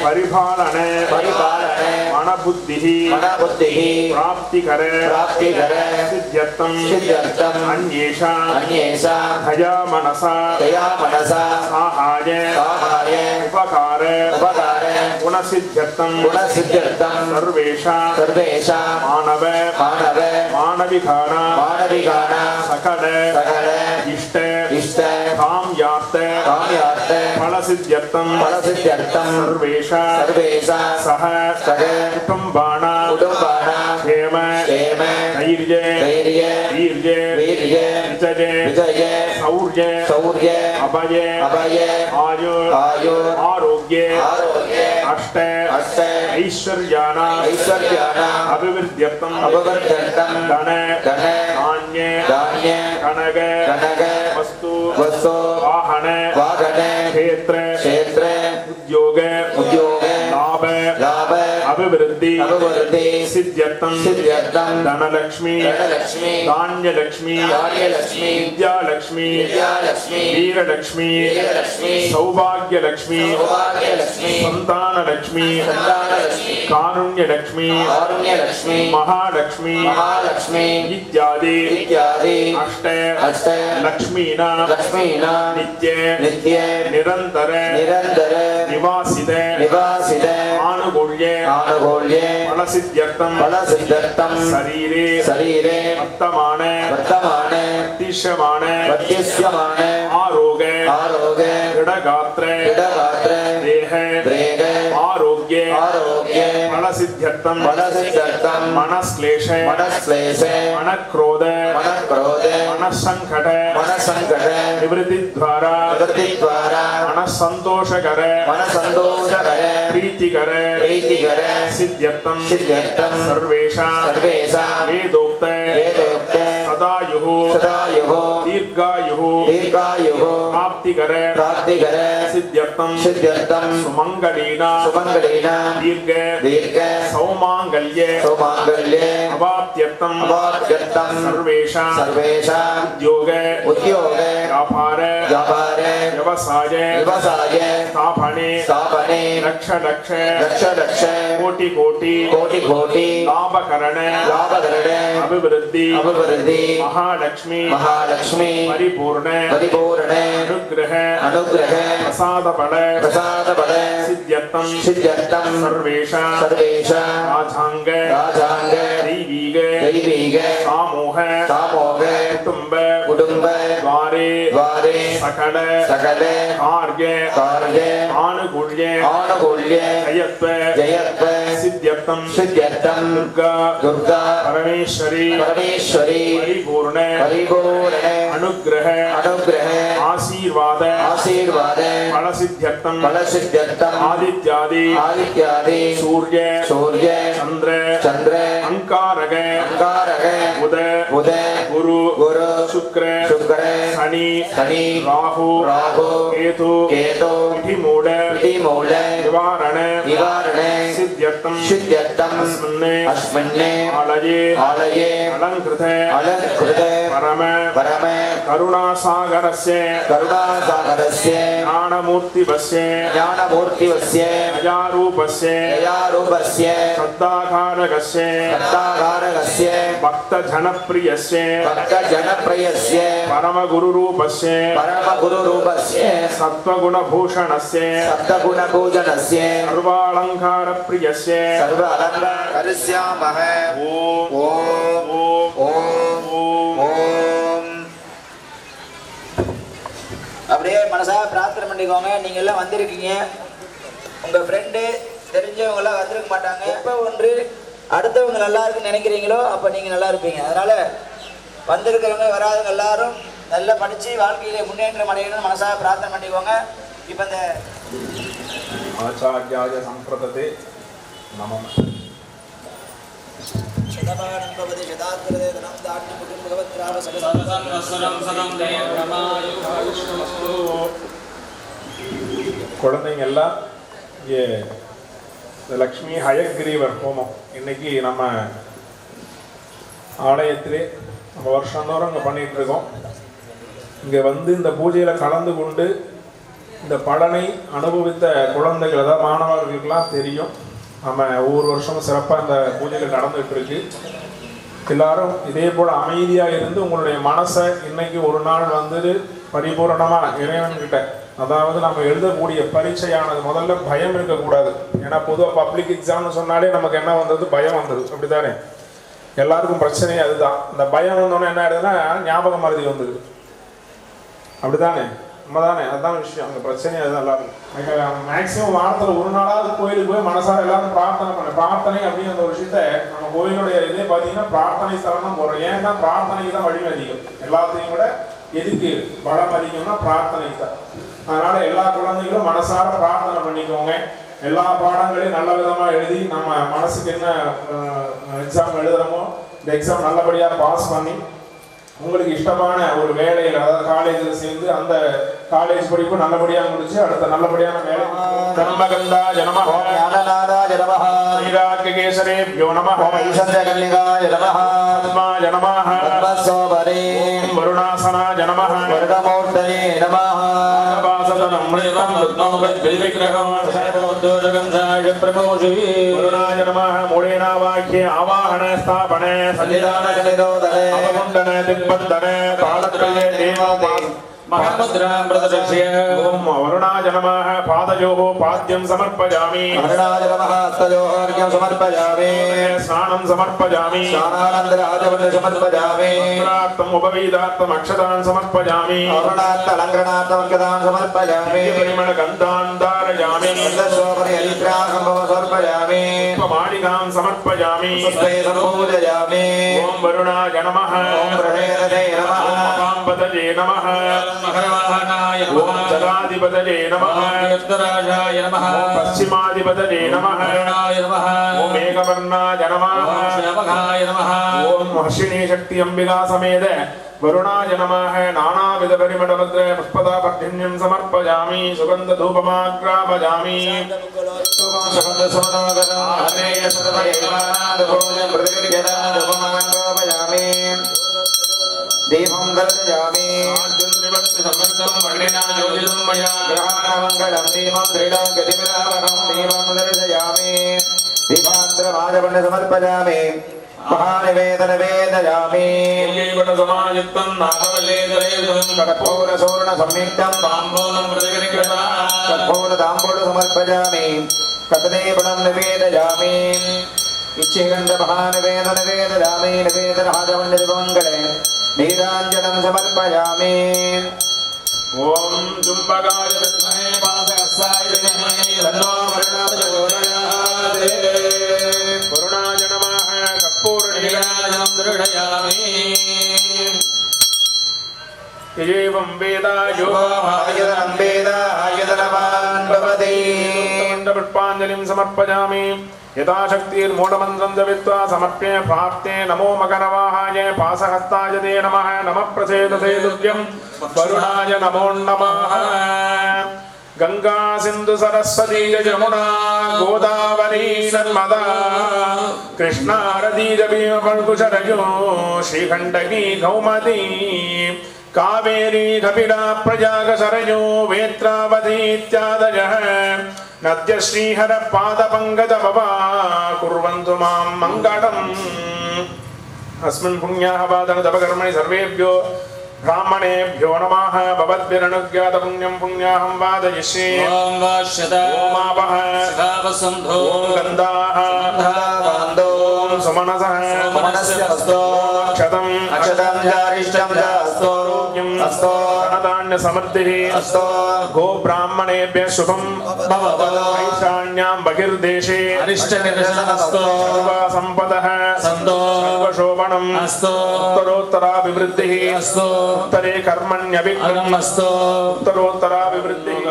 परिपालन मनबुद्धि प्राप्तिकर सिद्ध्यर्थं अन्येषां दया मनसा साहाय उपकार गुणसिद्ध्यर्थं सर्वेषां मानविकानां सकल इष्ट काम्यार्थ फलसिद्ध्यर्थं सर्वेषां सह कुटुम्बानां क्षेम धैर्य वीर्ये वीर्ये विजये विजये शौर्ये शौर्ये अभये अभये आयुर् आयुर् आरोग्ये आरोग्ये अष्टे अष्टे ऐश्वर्याणाम् ऐश्वर्याणाम् अभिवृद्ध्यर्थम् अभिवर्धन्तम् धने धने धान्ये धान्ये कनके कनके वस्तु वस्तु वाहने वाहने क्षेत्रे क्षेत्रे उद्योगे उद्योगे लाभ लाभ अभिवृद्धि अभिवृद्धि सिद्ध्यर्थम् सिद्ध्यर्थम् धनलक्ष्मी धनलक्ष्मी धान्यलक्ष्मी धान्यलक्ष्मी विद्यालक्ष्मी विद्यालक्ष्मी वीरलक्ष्मी वीरलक्ष्मी सौभाग्यलक्ष्मी सौभाग्यलक्ष्मी संतानलक्ष्मी संतानलक्ष्मी कारुण्यलक्ष्मी कारुण्यलक्ष्मी महालक्ष्मी महालक्ष्मी इत्यादि इत्यादि अष्टे अष्टे लक्ष्मीना लक्ष्मीना नित्ये नित्ये निरंतर निरंतर निवासिते निवासिते आनुकूल्ये आनुकूल्ये फलसिद्ध्यर्थम् फलसिद्ध्यर्थम् शरीरे शरीरे वर्तमाने वर्तमाने वर्तिष्यमाने वर्तिष्यमाने आरोगे आरोगे दृढगात्रे दृढगात्रे देहे देहे आरोग्ये आरोग्ये फलसिद्ध्यर्थम् फलसिद्ध्यर्थम् मनस्क्लेशे मनस्क्लेशे मनक्रोधे मनक्रोधे मनस्सङ्कटे मनसङ्कटे निवृत्तिद्वारा निवृत्तिद्वारा मनस्सन्तोषकरे मनसन्तोषकरे प्रीतिकरे प्रीतिकरे सिद्ध्यर्थम् सिद्ध्यर्थम् सर्वेषां वेदोक्ते सदायुः सदायुः दीर्घायुः दीर्घायुः प्राप्तिकरे प्राप्तिकरे सिद्ध्यर्थम् सिद्ध्यर्थम् सुमङ्गलीना सुमङ्गलीना दीर्घे दीर्घे सौमाङ्गल्ये सौमाङ्गल्ये अवाप्त्यर्थम् अवाप्त्यर्थम् सर्वेषां उद्योगे उद्योगे व्यापारे व्यापारे व्यवसाये व्यवसाये स्थापने स्थापने लक्ष लक्ष कोटि कोटि लाभकरणे अभिवृद्धि महालक्ष्मी परिपूर्णे अनुग्रह प्रसादफले सिद्ध्यर्थम् सर्वेषां राजांगे दैवीगे सामूहे कुटुम्बे द्वारे सकले कार्ये आनुकूल्ये जयत्वे सिद्ध्यर्थम् दुर्गा परमेश्वरी परिपूर्णे अनुग्रह आशीर्वाद फलसिद्ध्यर्थम् आदित्यादि सूर्य चंद्र अंकारक बुध गुरु शुक्र शनि राहु केतु मूढ़ निवारण सिद्ध्यर्थम् अस्मिन्ने आलये अलंकृत परम करुणासागरस्य ज्ञानमूर्तिवस्य अजारूपस्य श्रद्धाकारकस्य भक्तजनप्रियस्य परमगुरुरूपस्य सत्त्वगुणभूषणस्य सर्वालङ्कारप्रियस्य அப்படியே மனசா பிரார்த்தனை பண்ணிக்கோங்க. நீங்க எல்லாம் வந்திருக்கீங்க, உங்க ஃப்ரெண்டு தெரிஞ்சவங்க எல்லாம் வந்திருக்க மாட்டாங்க. எப்போ ஒன்று அடுத்தவங்க நல்லா இருக்குன்னு நினைக்கிறீங்களோ அப்போ நீங்க நல்லா இருப்பீங்க. அதனால வந்திருக்கிறவங்க வராதவங்க எல்லாரும் நல்லா படிச்சு வாழ்க்கையில முன்னேற்றம் அடையணும்னு மனசா பிரார்த்தனை பண்ணிக்கோங்க. இப்போ இந்த ஆச்சார்யாய சம்பிரததே நமः शतमानंभवति शताग्रदे धनं दाट्य कुटुंब भगवत्राव குழந்தைங்க எல்லாம் இங்கே லக்ஷ்மி ஹயக்ரீவர் ஹோமம் இன்னைக்கு நம்ம ஆலயத்திலே நம்ம வருஷந்தோறும் இங்கே பண்ணிகிட்டு இருக்கோம். இங்கே வந்து இந்த பூஜையில் கலந்து கொண்டு இந்த பலனை அனுபவித்த குழந்தைகள், அதாவது மாணவர்களுக்கெல்லாம் தெரியும். நம்ம ஒவ்வொரு வருஷமும் சிறப்பாக இந்த பூஜைகள் நடந்துகிட்டு இருக்கு. எல்லாரும் இதே போல் அமைதியாக இருந்து உங்களுடைய மனசை இன்னைக்கு ஒரு நாள் வந்து பரிபூரணமாக இறைவன்கிட்ட, அதாவது நம்ம எழுதக்கூடிய பரீட்சையானது முதல்ல பயம் இருக்கக்கூடாது. ஏன்னா பொதுவாக பப்ளிக் எக்ஸாம்னு சொன்னாலே நமக்கு என்ன வந்தது, பயம் வந்தது. அப்படித்தானே எல்லாருக்கும் பிரச்சனையே அதுதான். இந்த பயம் வந்தோன்னே என்ன ஆயிடுதுன்னா ஞாபக மறதி வந்துடுது. அப்படித்தானே நம்ம தானே, அதுதான் விஷயம். அங்கே பிரச்சனை அதுதான். எல்லாரும் மேக்ஸிமம் வாரத்தில் ஒரு நாளாவது கோயிலுக்கு போய் மனசார எல்லாரும் பிரார்த்தனை பண்ண. பிரார்த்தனை அப்படிங்கிற ஒரு விஷயத்த நம்ம கோயிலுடைய இதே பார்த்தீங்கன்னா பிரார்த்தனை ஸ்தலம் தான் போடுறோம். ஏன்னா பிரார்த்தனைக்கு தான் வலிமை அதிகம். எல்லாத்தையும் விட எதுக்கு பலம் அதிகம்னா பிரார்த்தனை தான். அதனால எல்லா குழந்தைகளும் மனசார பிரார்த்தனை பண்ணிக்கோங்க. எல்லா பாடங்களையும் நல்ல விதமாக எழுதி நம்ம மனசுக்கு என்ன எக்ஸாம் எழுதுகிறோமோ இந்த எக்ஸாம் நல்லபடியாக பாஸ் பண்ணி உங்களுக்கு இஷ்டமான ஒரு வேலையில், அதாவது காலேஜில் சேர்ந்து அந்த காலேஜ் படிப்பு நல்லபடியாக முடிச்சு அடுத்த நல்லபடியான வேலை. ஜனமகந்தா ஜனமஹ, ஞானநாதாய நமஹ, வைராக்கியகேசரேப்யோ நமஹ, ஈசஞ்சகன்னிகாய நமஹ, பத்மாய நமஹ, பத்மசோபரே, வருணாசனாய நமஹ, வருணமூர்த்தயே நமஹ, அமிர்தம் ரத்னோபத் விக்ரகம் சர்வோத்தோஜகம் சாய பிரமோஷி வருணாய நமஹ. மூலேனாவாக்கிய ஆவாஹன ஸ்தாபன சன்னிதான கலிதோதனே, அவகுண்டன திப்பந்தன தாளக்கல்லே தேவமா மகாமுத்ராம் பிரதக்ஷ்ய ஓம் வருணாய நமஹ. பாதயோஹ பாத்யம் சமர்ப்பயாமி, வருணாய நமஹ, ஹஸ்தயோஹ அர்க்யம் சமர்ப்பயாமி, ஸ்நானம் சமர்ப்பயாமி, ஸ்நானானந்தராஜவன்ன சமர்ப்பயாமி, மந்திரார்த்தம் உபவீதார்த்தம் அக்ஷதான் சமர்ப்பயாமி, அருணார்த்த அலங்கரணார்த்தம் அர்க்கதாம் சமர்ப்பயாமி, பரிமள கந்தான் தாரயாமி, சோபரி ஹரித்ராகம் சமர்ப்பயாமி, மாளிகாம் சமர்ப்பயாமி. புஷ்பே சம்பூஜயாமி, ஓம் வருணாய நமஹ. ஓம் பிரஹேதே நமஹ, பாம்பதஜே நமஹ. மகரவாஹனாய ஓம் நமஹ ஜலாதிபதஜே நமஹ. யுக்தராஜாய நமஹ ஓம் பశ్చిమాதிபதஜே நமஹ. ஹரணாய நமஹ ஓம் ஏகவர்ணாய நமஹ. ஓம் ஸ்ரவகாய நமஹ ஓம் ஹர்ஷினி சக்தி அம்பிகா சமேத வருணாய நமஹ. நானாவித பரிமளபத்ர புஷ்பதா பர்ஜன்யம் சமர்ப்பயாமி, சுகந்த தூபமாக்ராபயாமி. சுகந்த சோனோகரம் ஆனேய சதவயமானாத பூஜம் பிரதிவித்யதான தூபமாக்ராபயாமி, தீபம் தர்சயாமி, சமர்த்தம் வர்ணினா யோஜிதம் மயா கிரகாணமங்கலம் தீபம் திரிடம் கதிபிராவகம் தீபம் தர்சயாமி, தீபாந்திரமாஜவண்ண சமர்ப்பயாமி, மகாநிவேதன வேதயாமி, சமாயுக்தம் நாகவல்லேதரேதும் கற்பூர சூர்ண சம்யுக்தம் தாம்பூலம் பிரதிகரிக்கிறதா கற்பூர தாம்பூல சமர்ப்பயாமி, கததேபணம் நிவேதயாமி, இச்சிகண்ட மகாநிவேதன வேதயாமி, நிவேதராஜவண்ண திபமங்களே நீராஞ்சனம் சமர்ப்பயாமி, ஓம் ஜும்பகாய வித்மஹே பாசகஸ்தாய வித்மஹே தன்னோ வருணாய பிரச்சோதயாத். வருணாய நமஹ. கற்பூர நீராஜனம் திருடயாமி ஏவம் வேதாயோ ஆயுதனம் வேத ஆயுதனவான் பவதி. புஷ்பாஞ்சலிம் சமர்ப்பயாமி. யதாசக்திர் மூலமந்திரம் ஜபித்வா சமர்ப்ய பிராப்தே நமோ மகரவாஹாய பாசஹஸ்தாய தே நமः. நமः பிரசேதசே துர்யம் வருணாய நமோ நமः. கங்கா சிந்து சரஸ்வதி யமுனா கோதாவரி நர்மதா கிருஷ்ணாரதி ஜபீம பல்குஷரயோ ஸ்ரீகண்டகி கௌமதி காவேரி கபிலா பிரயாக சரயோ வேத்ராவதி இத்யாதயः நத்ய ஸ்ரீஹர பாத பங்கஜ பவா குர்வந்து மாம் மங்களம். அஸ்மின் புண்ணியாக வாதன தபகர்மணி சர்வேभ्यो ब्राह्मणेभ्यो नमः. भवद्भिरनुज्ञात पुण्यं पुण्याहं वादयिष्ये. ஓம் வாஷ்யதா ओम आपः சிகாவசந்தோ ओम गन्धाः காந்தோ ओम सुमनसः मनस्य हस्तो क्षतं अक्षतं जारिष्टं जास्तो हस्तो धनधान्य समृद्धिः हस्तो गो ब्राह्मणेभ्यः शुभं भवतो ऐशान्यां बहिर्देशे अरिष्टनिरसनस्तो सर्वा सम्पदः सन्तो सर्वशोभनम् अस्तो उत्तरोत्तराभिवृद्धिः अस्तो उत्तरे कर्मण्यभिवृद्धिः अगमस्तो उत्तरोत्तराभिवृद्धिः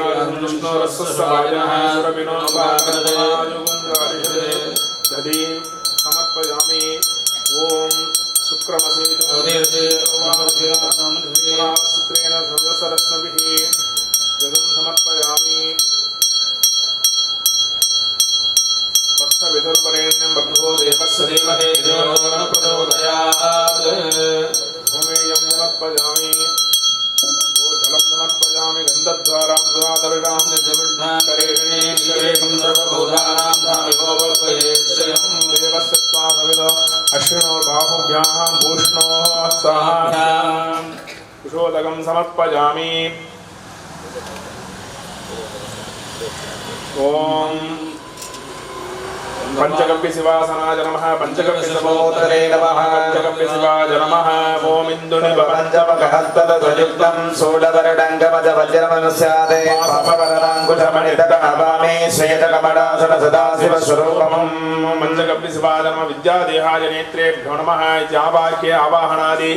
दधि समर्पयामि. ओम शुक्रमसेतुत्रेण संवत्सरस्मभिः जगं समर्पयामि. तत्सवितुर्वरेण्यं भर्गो देवस्य धीमहि धियो न प्रचोदयात्. होमेयं समर्पयामि. जलं समर्पयामि. गन्धद्वारां द्वादशां करेणीश्वरेकं सर्वभूतानां धामिभोवल्पयेश्वरं देवस्य त्वामविदो अश्विनोर्बाहुभ्यां भूष्णोः हस्ताभ्यां कुशोदकं समर्पयामि. ॐ पंचकप्य शिवासनाय नमः पंचकप्य शिवोत्तरे नमः पंचकप्य शिवाय नमः ओम इंदुनिव पंचमकहस्तदयुक्तं शूलवरडङ्गमजवज्रमनुस्यादे पापवरदाङ्कुशमणितटनभामे श्वेतकमलासनसदाशिवस्वरूपम् पंचकप्य शिवाय नमः विद्यादेहाय नेत्रेभ्यो नमः इत्यावाक्ये आवाहनादि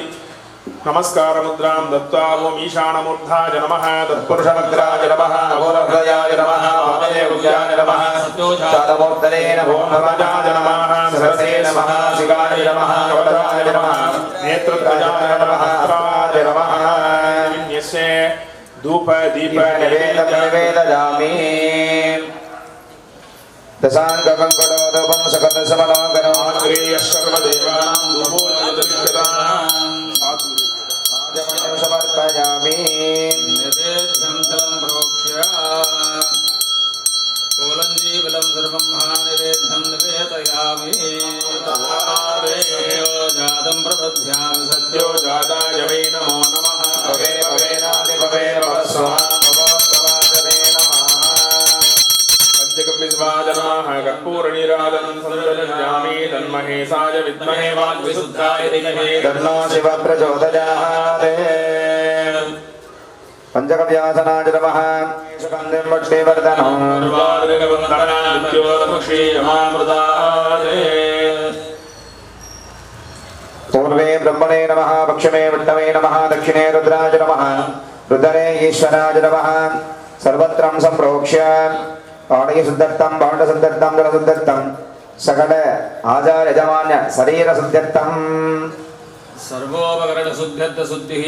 नमस्कार मुद्रां दत्त्वा ओम ईशानमूर्धाय नमः तत्पुरुषमुद्राय नमः अवोरहृदयाय नमः वामदेव्याय नमः शातमोत्तरे नमो नमः नमः सरसे नमः शिवाय नमः कवचाय नमः नेत्रत्रयाय नमः हस्ताय नमः विन्यस्य धूप दीप निवेदयामि दशाङ्गकङ्कणोदकं सकलसमलाकरम् आग्रेय सर्वदेवानां धूपोदकं समर्पयामि निवेद्यं तलं प्रोक्ष्य कोलञ्जीवलं सर्वं महानिवेद्यं निवेदयामि देयो जातं प्रबध्यामि सत्यो जाताय वै नमो नमः भवे भवेनादिभवे भवस्वः भवप्रवादने नमः पंचकपिस्वाय नमः कर्पूरनीराजनं संदर्शयामि तन्महेशाय विद्महे वाग्विशुद्धाय धीमहि तन्नो शिव प्रचोदयात् पंचकव्यासनाय नमः सुगन्धिं पुष्टिवर्धनम् पूर्वे ब्रह्मणे नमः पक्षमे विष्णवे नमः दक्षिणे रुद्राय नमः रुद्रे ईश्वराय नमः सर्वत्रं सम्प्रोक्ष्य पाणिशुद्धर्थं भाण्डशुद्धर्थं जलशुद्धर्थं सकल आचार यजमान्य शरीरशुद्धर्थं सर्वोपकरणशुद्ध्यर्थशुद्धिः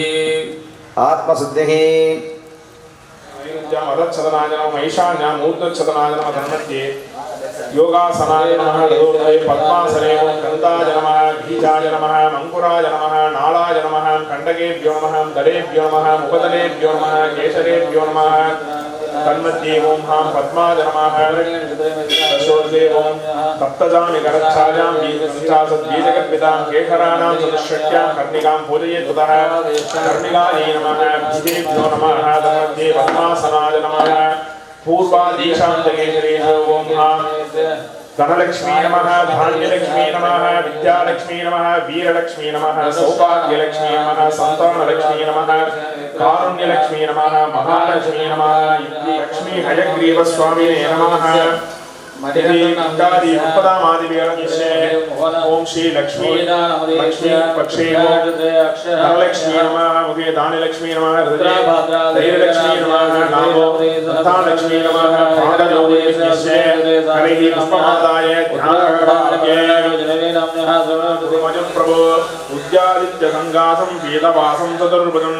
आत्मशुद्धिः अदच्छदनाय नमः ईशान्याम् ऊर्ध्वच्छदनाय नमः धन्वन्ये योगासनाय नमः लघुर्धये पद्मासने गन्धाय नमः बीजाय नमः मङ्कुराय नमः नालाय नमः कण्डकेभ्यो नमः दलेभ्यो नमः मुखदलेभ्यो नमः केशरेभ्यो नमः तन्मध्ये ओं हां पद्माय नमः दशोर्धे ओं सप्तजामि करच्छायां बीजगद्भिदां केशराणां चतुष्षष्ट्यां कर्णिकां पूजयेत् ततः कर्णिकायै नमः बीजेभ्यो नमः तन्मध्ये पद्मासनाय नमः पूर्वादीशां जगेश्वरेभ्यो ओं हां धनलक्ष्मी नमः धान्यलक्ष्मी नमः विद्यालक्ष्मी नमः वीरलक्ष्मी नमः सौभाग्यलक्ष्मी नमः संतानलक्ष्मी नमः कारुण्यलक्ष्मी नमः महालक्ष्मी नमः लक्ष्मी हयग्रीवस्वामिने नमः ओम श्री लक्ष्मी लक्ष्मी पक्षे धनलक्ष्मी नमः मुखे दानलक्ष्मी नमः धैर्यलक्ष्मी नमः नामो धनलक्ष्मी नमः पादयोगेश्य हरिः पुष्पमादाय ध्यानमजं प्रभो उद्यादित्य संगासं वेदवासं चतुर्भुजं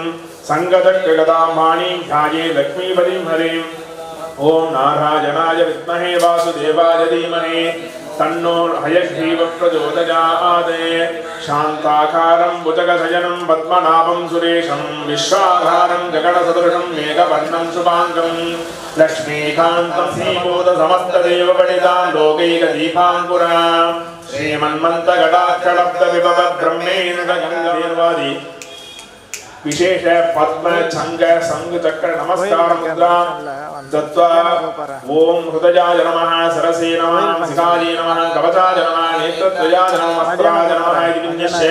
संगचक्रगदां वाणीं ध्याये लक्ष्मीपतिं हरिं ओम नारायणाय विद्महे वासुदेवाय धीमहि तन्नो हयग्रीव प्रचोदयात् शान्ताकारं भुजगशयनं पद्मनाभं सुरेशं विश्वाधारं जगदसदृशं मेघवर्णं शुभाङ्गं लक्ष्मीकान्तं श्रीभूतसमस्तदेवपणितां लोकैकदीपाङ्कुरा श्रीमन्मन्तगडाक्षलब्धविभव ब्रह्मेन्द्रगङ्गादेवादि विशेष पद्म छंग संग चक्र नमस्कार मुद्रा दत्वा ओम हृदयाय नमः सरसे नमः शिखायै नमः कवचाय नमः नेत्रत्रयाय नमः वस्त्राय नमः विन्यस्य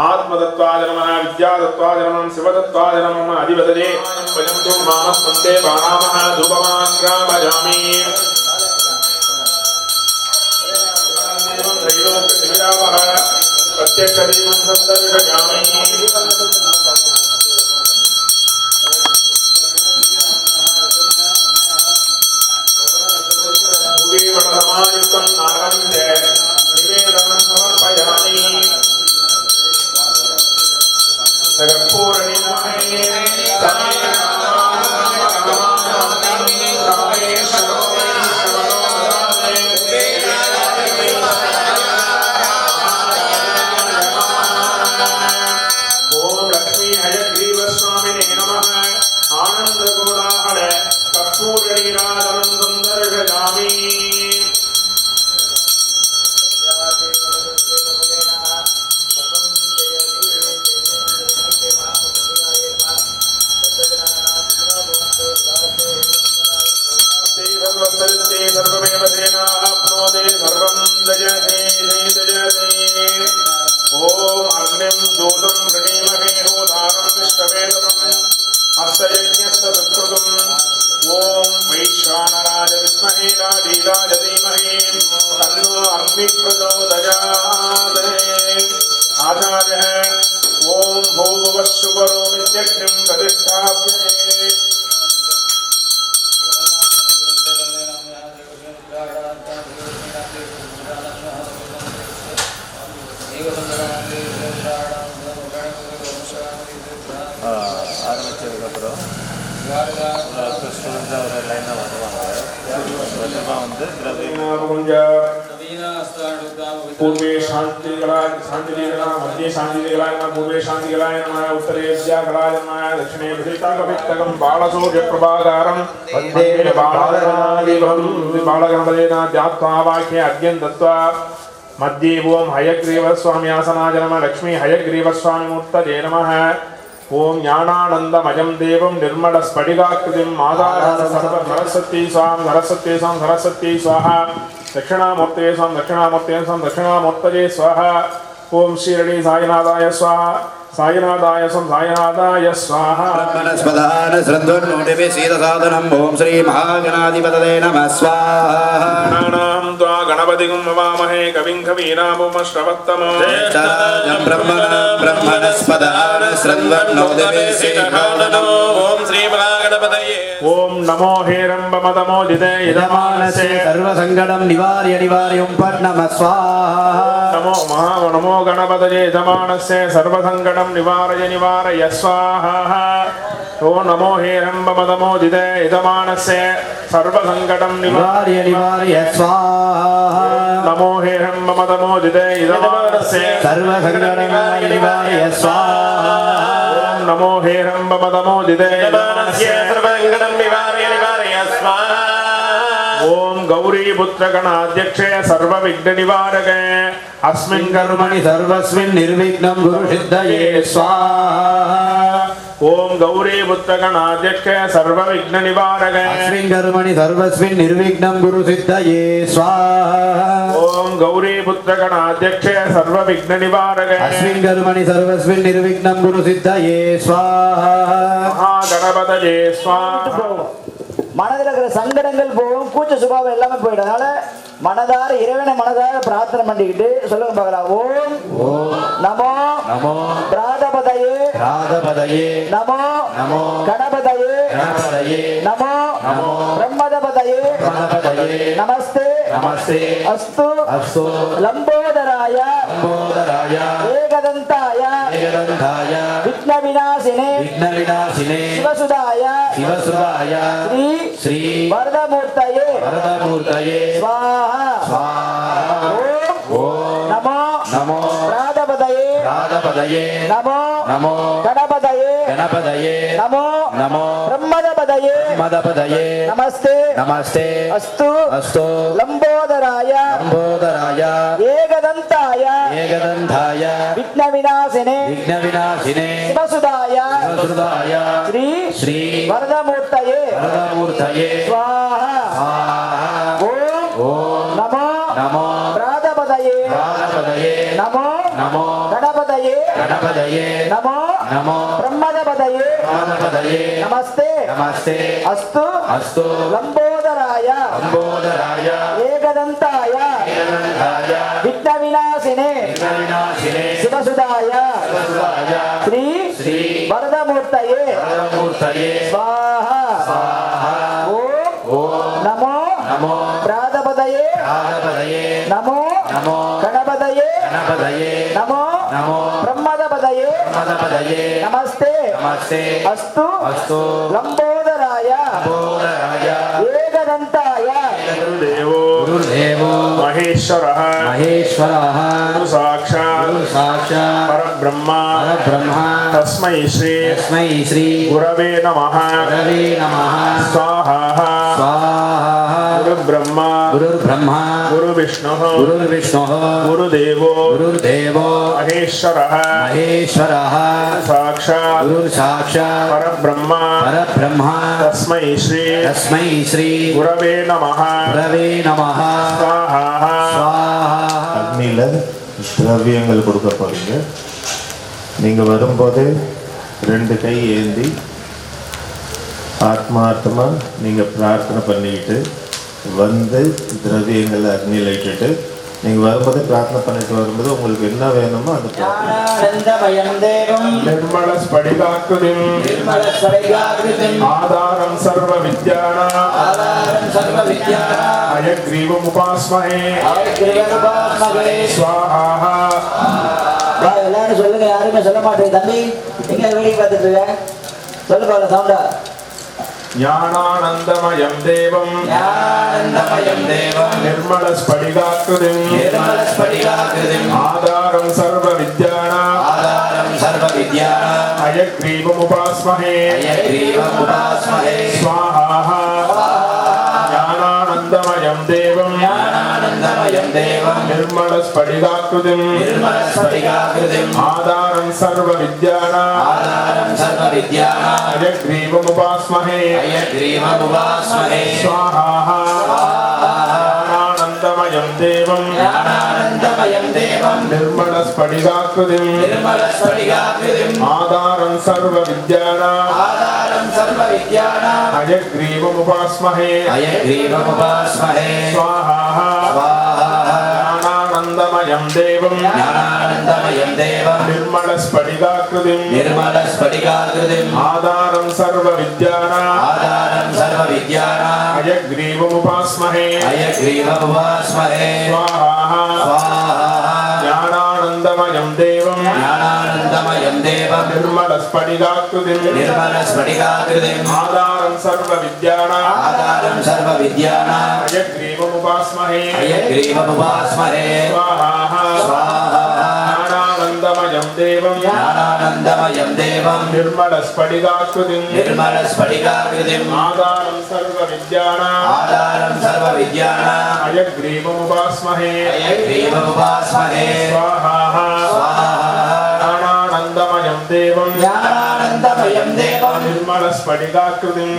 आत्मदत्वाय नमः विद्यादत्वाय नमः शिवदत्वाय नमः अधिपतये वयं तु मानस्पन्दे बाणामः धूपमाग्रामयामि त्रैलोक्यदिव्यावः प्रत्यक्षदीपं सप्तविषयामि समायुक्तं नारंदे निवेदनं समर्पयामि कर्पूरनिमहे ओम लक्ष्मी ओम अग्निं दूतं प्रणीमहे होतारं विश्ववेदनम् अस्य यज्ञस्य सुकृतम् ओम वैश्वानराय विद्महे राजीवाय धीमहि तन्नो अग्निः प्रचोदयात्। आचार्यः ओम भूर्भुवः शुभरो नित्यग्निं प्रतिष्ठाप्ये। ஆரம்பித்ததுக்கப்புறம் ஸ்டூடெண்ட்ஸாக ஒரு லைனாக வருவாங்க. வந்து पूर्वे शांतिकलाय मध्य शांतिकलाय पूर्वे शांतिकलाय नमः उत्तरे विद्याकलाय नमः दक्षिणे विदिताकपित्तकं बालसूर्यप्रभाकारं वन्दे बालगणाधिपं बालगणपतेन ध्यात्वा वाक्ये अर्घ्यं दत्त्वा मध्ये ओम हयग्रीवस्वामी आसनाय नमः लक्ष्मी हयग्रीवस्वामी मूर्तये नमः। ओम ज्ञानानंदमयं देवं निर्मलस्फटिकाकृतिं मादारं सरस्वती स्वाहा दक्षिणामूर्तये स्वाहा। ओम शिरडी साईनाथाय स्वाहा साईनाथाय स्वाहा। ब्रह्मणस्पदान श्रद्धोन्नोटिभिः सीदसादनम् ओम श्री महागणाधिपतये नमः स्वाहा। गणानां त्वा गणपतिं नमामहे कविं कवीनामुपमश्रवत्तमम् ज्येष्ठराजं ब्रह्मणस्पदान श्रद्धोन्नोटिभिः सीदसादनम् ओम श्री महागणपतये। ओम नमो हेरम्बमदमोदिते यजमानसे सर्वसङ्कटं निवार्यं नमः स्वाहा। नमो गणपतये यजमानस्य सर्वसङ्कटं निवारय स्वाहा। ओम नमो हेरम्बमदमोदिते यजमानस्य सर्वसङ्कटं निवार्य स्वाहा। नमो हेरम्बमदमोदिते यजमानस्य सर्वसङ्कटं निवार्य स्वाहा। नमो हेरम्बमदमोदिते यजमानस्य सर्वसङ्कटं निवार्य स्वाहा। ओम गौरी पुत्र गणाध्यक्षे सर्वविघ्न निवारके अस्मिन् कर्मणि सर्वस्मिन् निर्विघ्नं गुरु सिद्धये स्वाहा। ओम गौरी पुत्र गणाध्यक्षे सर्वविघ्न निवारके अस्मिन् कर्मणि सर्वस्मिन् निर्विघ्नं गुरु सिद्धये स्वाहा। ओम गौरी पुत्र गणाध्यक्षे सर्वविघ्न निवारके अस्मिन् कर्मणि सर्वस्मिन् निर्विघ्नं गुरु सिद्धये स्वाहा। महागणपतये स्वाहा। மனதில் இருக்கிற சங்கடங்கள் போகும், கூச்ச சுபாவம் எல்லாமே போயிடும். அதனால மனதார இறைவனை மனதார பிரார்த்தனை பண்ணிக்கிட்டு சொல்லுங்க பார்க்கலாம். ஓம் நமோ பிராதபதயே நமோ கணபதயே நமோ பிரம்மதபதயே நமஸ்தே அஸ்து லம்போதராய ஏகதந்தாய விக்ன விநாசினே சிவசுதாய श्री वरदमूर्तये स्वाहा। ओम नमो प्रादपदये नमो गणपतये नमो ब्रह्मदपदये नमस्ते अस्तु लंबोदराय एकदंताय विघ्न विनाशिने शिवसुदाय श्री वरदमूर्तये स्वाहा। ओम नमो प्रादपदये नमो गणपतये नमो ब्रह्मदपदये नमस्ते अस्तु लंबोदराय एकदंताय विघ्न विनाशिने शिवसुदाय श्री वरदमूर्तये स्वाहा। ओम नमो प्रादपदये नमो गणपतये नमो ब्रह्मदपदये नमस्ते अस्तु लंबोदराय एकदंताय गुरुदेवो महेश्वरः गुरु साक्षात् परब्रह्म तस्मै श्री गुरवे नमः स्वाहा। गुरुर्ब्रह्मा गुरुर्विष्णुः गुरुदेवो महेश्वरः साक्षात् परब्रह्म तस्मै श्री गुरवे नमः स्वाहा। அக்னியில் திரவியங்கள் கொடுக்க போகிறீங்க. நீங்கள் வரும்போது 2 கை ஏந்தி ஆத்மார்த்தமாக நீங்கள் பிரார்த்தனை பண்ணிக்கிட்டு வந்து திரவியங்களை அக்னியில் இட்டுட்டு நீங்கள் வரும்போது பிரார்த்தனை பண்ணிட்டு வரும்போது உங்களுக்கு என்ன வேணுமோ அது நிர்மல ஸ்படிகாக்ருதிம் ஆதாரம் சர்வ வித்யானா அயக்ரீவம் உபாஸ்மஹே ஸ்வாஹா. எல்லாரும் சொல்லுங்க, யாருமே சொல்ல மாட்டேங்க. தம்பி எங்க வேடிக்கை பார்த்துட்டு இருக்க? சொல்லு பாருங்க சவுண்டா. ஞானானந்தமயம் தேவம் நிர்மல ஸ்படிகாக்ருதிம் ஆதாரம் சர்வ வித்யானா அயக்ரீவம் உபாஸ்மஹே ஸ்வாஹா. ஞானானந்தமயம் தேவம் நிர்மல ஸ்படிகாக்ருதிம் ஆதாரம் சர்வ வித்யானா அயக்ரீவம் உபாஸ்மஹே ஸ்வாஹா. ஞானானந்தமயம் தேவம் நிர்மல ஸ்படிகாக்ருதிம் ஆதாரம் சர்வ வித்யானா அயக்ரீவம் உபாஸ்மஹே ஸ்வாஹா. ஞானானந்தமயம் தேவம் நிர்மல ஸ்படிகாக்ருதிம் ஆதாரம் சர்வ வித்யானா அயக்ரீவம் உபாஸ்மஹே ஸ்வாஹா. ஞானானந்தமயம் தேவம் நிர்மல ஸ்படிகாக்ருதிம் ஆதாரம் சர்வ வித்யானா அயக்ரீவம் உபாஸ்மஹே ஸ்வாஹா. ஞானானந்தமயம் தேவம் நிர்மல ஸ்படிகாக்ருதிம் ஆதாரம் சர்வ வித்யானா அயக்ரீவம் உபாஸ்மஹே ஸ்வாஹா. ஞானானந்தமயம் தேவம் நிர்மல ஸ்படிகாக்ருதிம்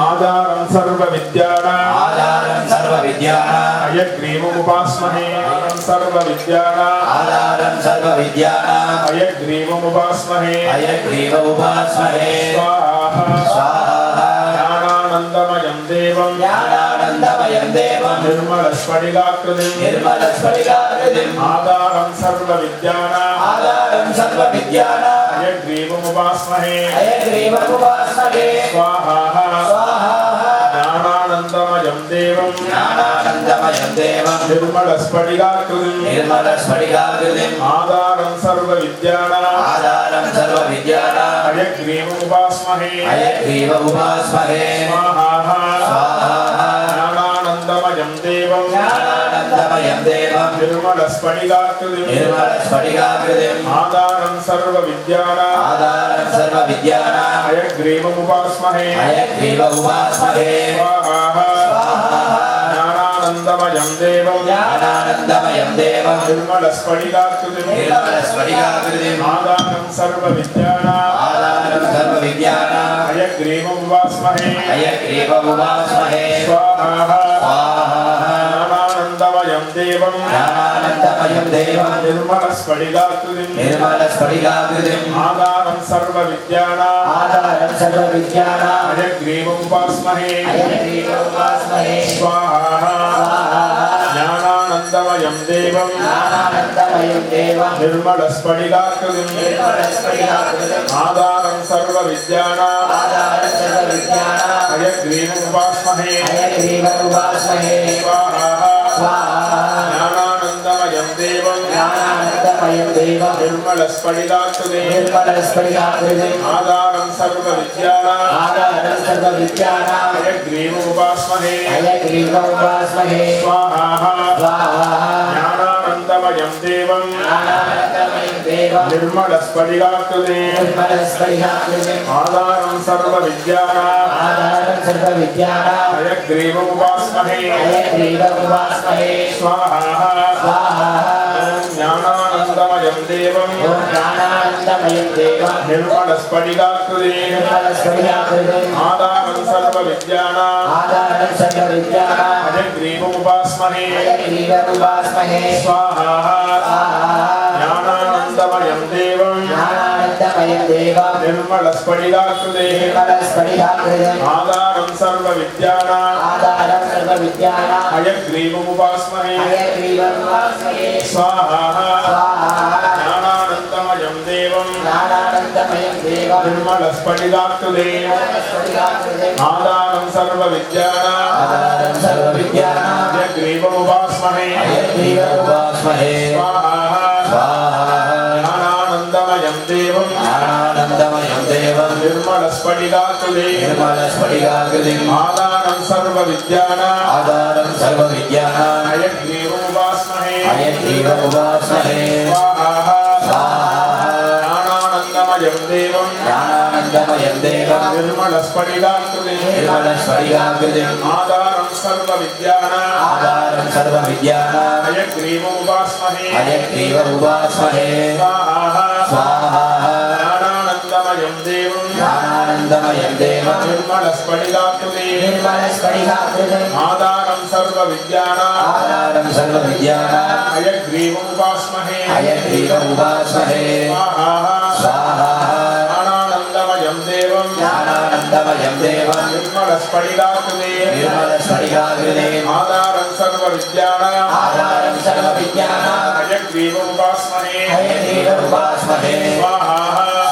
ஆதாரம் சர்வ வித்யானா அயக்ரீவம் உபாஸ்மஹே சர்வ வித்யானா அயக்ரீவம் உபாஸ்மஹே ஸ்வாஹா. ஞானானந்தமயம் தேவம் நிர்மல ஸ்படிகாக்ருதிம் ஆதாரம் சர்வ வித்யானா அயக்ரீவம் உபாஸ்மஹே ஸ்வாஹா. ஞானானந்தமயம் தேவம் நிர்மல ஸ்படிகாக்ருதிம் ஆதாரம் சர்வ வித்யானா அயக்ரீவம் உபாஸ்மஹே ஸ்வாஹா. ஞானானந்தமயம் தேவம் நிர்மல ஸ்படிகாக்ருதிம் ஆதாரம் சர்வ வித்யானா அயக்ரீவம் உபாஸ்மஹே ஸ்வாஹா. ஞானானந்தமயம் தேவம் நிர்மல ஸ்படிகாக்ருதிம் ஆதாரம் சர்வ வித்யானா அயக்ரீவம் உபாஸ்மஹே ஸ்வாஹா. ஞானானந்தமயம் தேவம் நிர்மல ஸ்படிகாக்ருதிம் ஆதாரம் சர்வ வித்யானா அயக்ரீவம் உபாஸ்மஹே ஸ்வாஹா. ஞானானந்தமயம் தேவம் நிர்மல ஸ்படிகாக்ருதிம் ஆதாரம் சர்வ வித்யானா அயக்ரீவம் உபாஸ்மஹே ஸ்வாஹா. ஞானானந்தமயம் தேவம் நிர்மல ஸ்படிகாக்ருதிம் ஆதாரம் சர்வ வித்யானா அயக்ரீவம் உபாஸ்மஹே ஸ்வாஹா. ஞானானந்தமயம் தேவம் நிர்மல ஸ்படிகாக்ருதிம் ஆதாரம் சர்வ வித்யானா அயக்ரீவம் உபாஸ்மஹே ஸ்வாஹா. ஞானானந்தமயம் தேவம் நிர்மல ஸ்படிகாக்ருதிம் ஆதாரம் சர்வ सर्वविद्यानाम् आधारं सर्वविद्यानाम् हयग्रीवमुपास्महे हयग्रीवमुपास्महे स्वाहा ज्ञानानन्दमयं देवं ज्ञानानन्दमयं देवं निर्मलस्फटिकाकृते निर्मलस्फटिकाकृतिम् आधारं सर्वविद्यानाम् आधारं सर्वविद्यानाम् हयग्रीवमुपास्महे हयग्रीवमुपास्महे स्वाहा स्वाहा ज्ञानानन्दमयं देवं ज्ञानानन्दमयं देवं निर्मलस्फटिकाकृते निर्मलस्फटिकाकृतिम् आधारं सर्वविद्यानाम् आधारं सर्वविद्यानाम् हयग्रीवमुपास्महे हयग्रीवमुपास्महे स्वाहा ज्ञानानन्दमयं देवं ज्ञानानन्दमयं देवं निर्मलस्फटिकाकृते निर्मलस्फटिकाकृतिम् आधारं सर्वविद्यानाम् आधारं सर्वविद्यानाम् हयग्रीवमुपास्महे हयग्रीवमुपास्महे स्वाहा स्वाहा ज्ञानानन्दमयं देवं ज्ञानानन्दमयं देवं निर्मलस्फटिकाकृते निर्मलस्फटिकाकृतिम् आधारं सर्वविद्यानाम् आधारं सर्वविद्यानाम् हयग्रीवमुपास्महे हयग्रीवमुपास्महे स्वाहा स्वाहा ज्ञानानन्दमयं देवं ज्ञानानन्दमयं देवं निर्मलस्फटिकाकृते निर्मलस्फटिकाकृतिम् आधारं सर्वविद्यानाम् आधारं सर्वविद्यानाम् हयग्रीवमुपास्महे हयग्रीवमुपास्महे स्वाहा स्वाहा ज्ञानानन्दमयं देवं ज्ञानानन्दमयं देवं निर्मलस्फटिकाकृते निर्मलस्फटिकाकृतिम् आधारं सर्वविद्यानाम् आधारं सर्वविद्यानाम् हयग्रीवमुपास्महे हयग्रीवमुपास्महे स्वाहा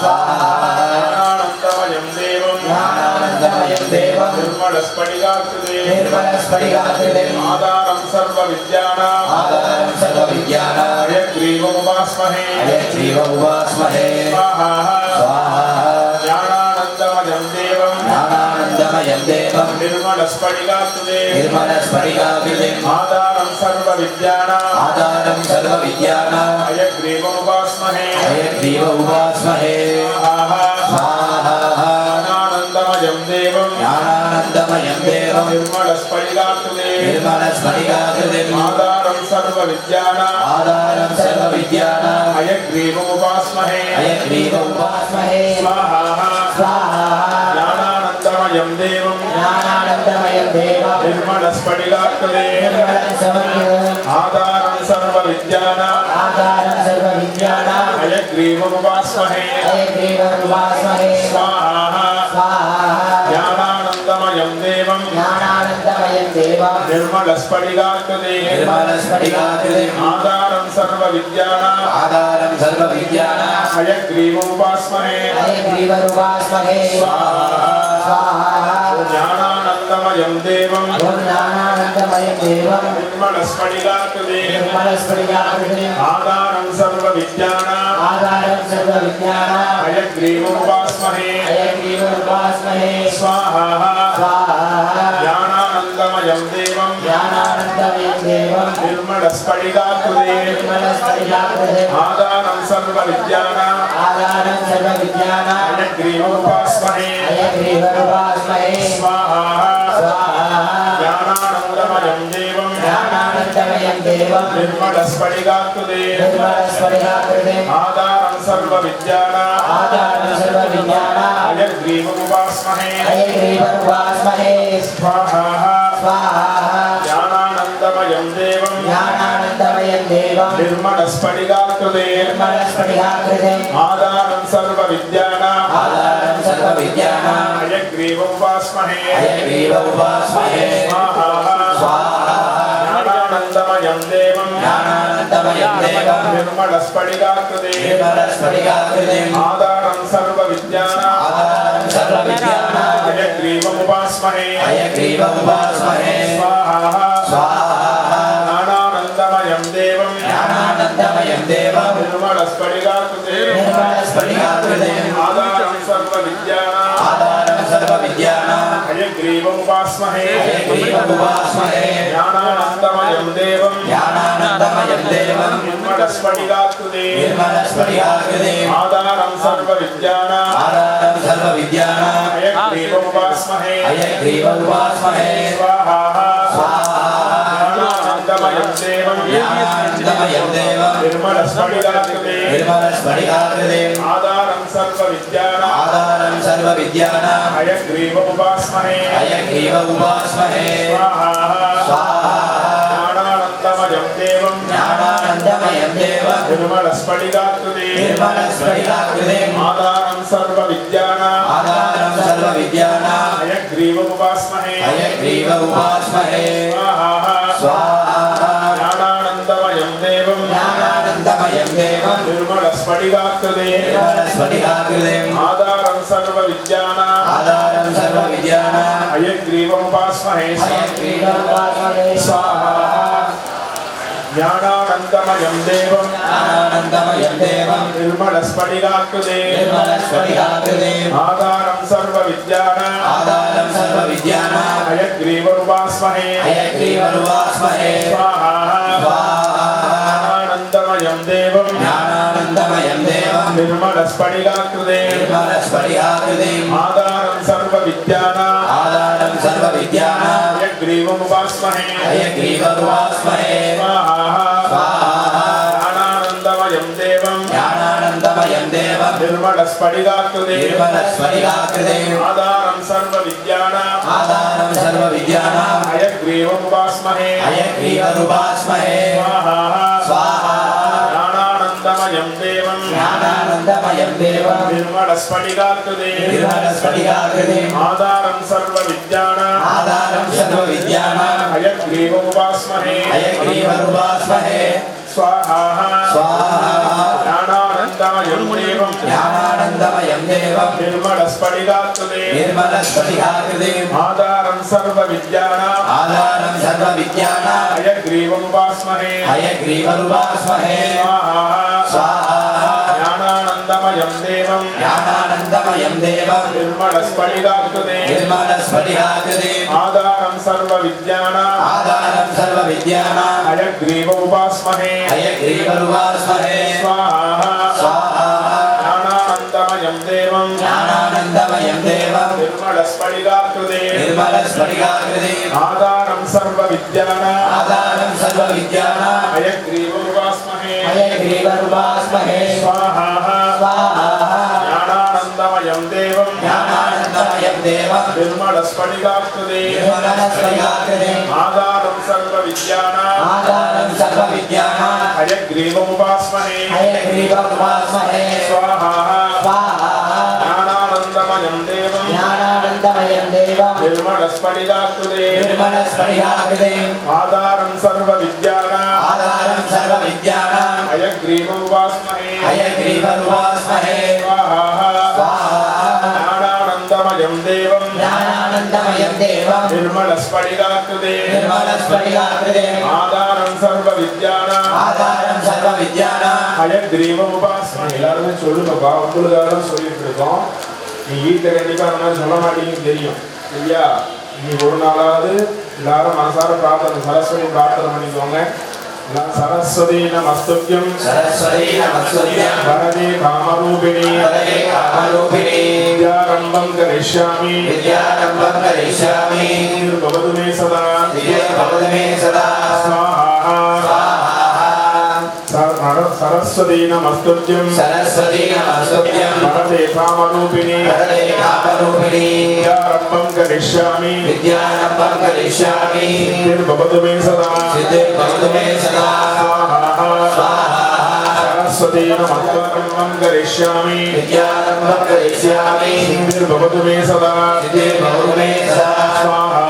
स्वाहा ज्ञानानन्दमयं देवं ज्ञानानन्दमयं देवं निर्मलस्फटिकाकृते निर्मलस्फटिकाकृतिम् आधारं सर्वविद्यानाम् आधारं सर्वविद्यानाम् हयग्रीवमुपास्महे हयग्रीवमुपास्महे स्वाहा स्वाहा ज्ञानानन्दमयं देवं ज्ञानानन्दमयं देवं निर्मलस्फटिकाकृते निर्मलस्फटिकाकृतिम् आधारं सर्वविद्यानाम् आधारं सर्वविद्यानाम् हयग्रीवमुपास्महे हयग्रीवमुपास्महे स्वाहा स्वाहा ज्ञानानन्दमयं देवं ज्ञानानन्दमयं देवं निर्मलस्फटिकाकृते निर्मलस्फटिकाकृतिम् आधारं सर्वविद्यानाम् आधारं सर्वविद्यानाम् हयग्रीवमुपास्महे हयग्रीवमुपास्महे स्वाहा स्वाहा ज्ञानानन्दमयं देवं ज्ञानानन्दमयं देवं निर्मलस्फटिकाकृते निर्मलस्फटिकाकृतिम् आधारं सर्वविद्यानाम् आधारं सर्वविद्यानाम् हयग्रीवमुपास्महे हयग्रीवमुपास्महे स्वाहा स्वाहा ज्ञानानन्दमयं देवं ज्ञानानन्दमयं देवं निर्मलस्फटिकाकृते निर्मलस्फटिकाकृतिम् आधारं सर्वविद्यानाम् आधारं सर्वविद्यानाम् हयग्रीवमुपास्महे हयग्रीवमुपास्महे स्वाहा स्वाहा ज्ञानानन्दमयं देवं ज्ञानानन्दमयं देवं निर्मलस्फटिकाकृते निर्मलस्फटिकाकृतिम् आधारं सर्वविद्यानाम् आधारं सर्वविद्यानाम् हयग्रीवमुपास्महे हयग्रीवमुपास्महे स्वाहा स्वाहा ज्ञानानन्दमयं देवं ज्ञानानन्दमयं देवं निर्मलस्फटिकाकृते निर्मलस्फटिकाकृतिम् आधारं सर्वविद्यानाम् आधारं सर्वविद्यानाम् हयग्रीवमुपास्महे हयग्रीवमुपास्महे स्वाहा स्वाहा ज्ञानानन्दमयं देवं ज्ञानानन्दमयं देवं निर्मलस्फटिकाकृते निर्मलस्फटिकाकृतिम् आधारं सर्वविद्यानाम् आधारं सर्वविद्यानाम् हयग्रीवमुपास्महे हयग्रीवमुपास्महे स्वाहा स्वाहा ज्ञानानन्दमयं देवं ज्ञानानन्दमयं देवं निर्मलस्फटिकाकृते निर्मलस्फटिकाकृतिम् आधारं सर्वविद्यानाम् आधारं सर्वविद्यानाम् हयग्रीवमुपास्महे हयग्रीवमुपास्महे स्वाहा स्वाहा ज्ञानानन्दमयं देवं ज्ञानानन्दमयं देवं निर्मलस्फटिकाकृते निर्मलस्फटिकाकृतिम् आधारं सर्वविद्यानाम् आधारं सर्वविद्यानाम् हयग्रीवमुपास्महे हयग्रीवमुपास्महे स्वाहा स्वाहा ज्ञानानन्दमयं देवं ज्ञानानन्दमयं देवं निर्मलस्फटिकाकृते निर्मलस्फटिकाकृतिम् आधारं सर्वविद्यानाम् आधारं सर्वविद्यानाम् हयग्रीवमुपास्महे हयग्रीवमुपास्महे ज्ञानानन्दमयं देवं ज्ञानानन्दमयं देवं निर्मलस्फटिकाकृते निर्मलस्फटिकाकृतिम् आधारं सर्वविद्यानाम् आधारं सर्वविद्यानाम् हयग्रीवमुपास्महे हयग्रीवमुपास्महे स्वाहा स्वाहा ज्ञानानन्दमयं देवं ज्ञानानन्दमयं देवं निर्मलस्फटिकाकृते निर्मलस्फटिकाकृतिम् आधारं सर्व विद्यानां आधारं सर्व विद्यानां हयग्रीव उपास्महे हयग्रीव उपास्महे स्वाहा स्वाहा ज्ञानानन्दमयं देवं ज्ञानानन्दमयं देवं निर्मलस्फटिकाकृतिम् आधारं सर्व विद्यानां हयग्रीव उपास्महे हयग्रीव उपास्महे स्वाहा स्वाहा ज्ञानानन्दमयं देवं निर्मलस्फटिकाकृतिम् आधारं सर्व विद्यानां हयग्रीव उपास्महे स्वाहा ज्ञानानन्दमयं देवं निर्मलस्फटिकाकृतिम् आधारं सर्व विद्यानां हयग्रीव उपास्महे स्वाहा ज्ञानानन्दमयं देवं निर्मलस्फटिकाकृतिम् आधारं सर्व विद्यानां हयग्रीव उपास्महे स्वाहा ज्ञानानन्दमयं देवं निर्मलस्फटिकाकृतिम् आधारं सर्व विद्यानां हयग्रीव उपास्महे स्वाहा ज्ञानानन्दमयं देवं निर्मलस्फटिकाकृतिम् आधारं सर्व विद्यानां हयग्रीव उपास्महे स्वाहा ज्ञानानन्दमयं देवं निर्मलस्फटिकाकृतिम् आधारं सर्व विद्यानां हयग्रीव उपास्महे स्वाहा ज्ञानानन्दमयं देवं निर्मलस्फटिकाकृतिम् आधारं सर्व विद्यानां हयग्रीव उपास्महे स्वाहा ज्ञानानन्दमयं देवं निर्मलस्फटिकाकृतिम् आधारं सर्व विद्यानां हयग्रीव उपास्महे स्वाहा ज्ञानानन्दमयं देवं निर्मलस्फटिकाकृतिम् आधारं सर्व विद्यानां हयग्रीव उपास्महे स्वाहा ज्ञानानन्दमयं देवं निर्मलस्फटिकाकृतिम् आधारं सर्व विद्यानां हयग्रीव उपास्महे स्वाहा ज्ञानानन्दमयं देवं निर्मलस्फटिकाकृतिम् आधारं सर्व विद्यानां हयग्रीव उपास्महे எல்லாரும் சொல்லுங்கப்பா உங்களுக்காக சொல்லிட்டு இருக்கோம் நீ வீட்டில் கண்டிப்பா அந்த மாதிரி சொல்ல மாட்டீங்கன்னு தெரியும் சரியா நீ ஒரு நாளாவது எல்லாரும் மனசார பிரார்த்தனை சரஸ்வதி பிரார்த்தனை பண்ணிக்கோங்க सरस्वती नमस्तुभ्यं वरदे कामरूपिणी विद्यारम्भं करिष्यामि भवतु मे सदा स्वाहा सरस्वती नमस्तुभ्यं वरदे कामरूपिणी विद्यारम्भं करिष्यामि भवतु मे सदा सरस्वती नमस्कारं करिष्यामि भवतु मे सदा स्वाहा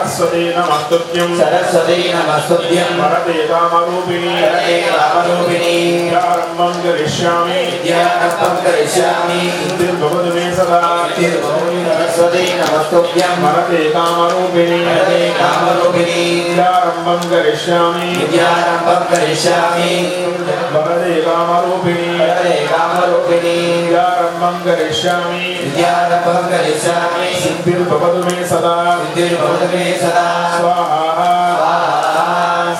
सरस्वती नमस्तुभ्यं वरदे कामरूपिणी विद्यारम्भं करिष्यामि भवतु मे सदा सरस्वती नमस्तुभ्यं वरदे कामरूपिणी विद्यारम्भं करिष्यामि वरदे कामरूपिणी विद्यारम्भं करिष्यामि सिद्धिर्भवतु मे सदा स्वाहा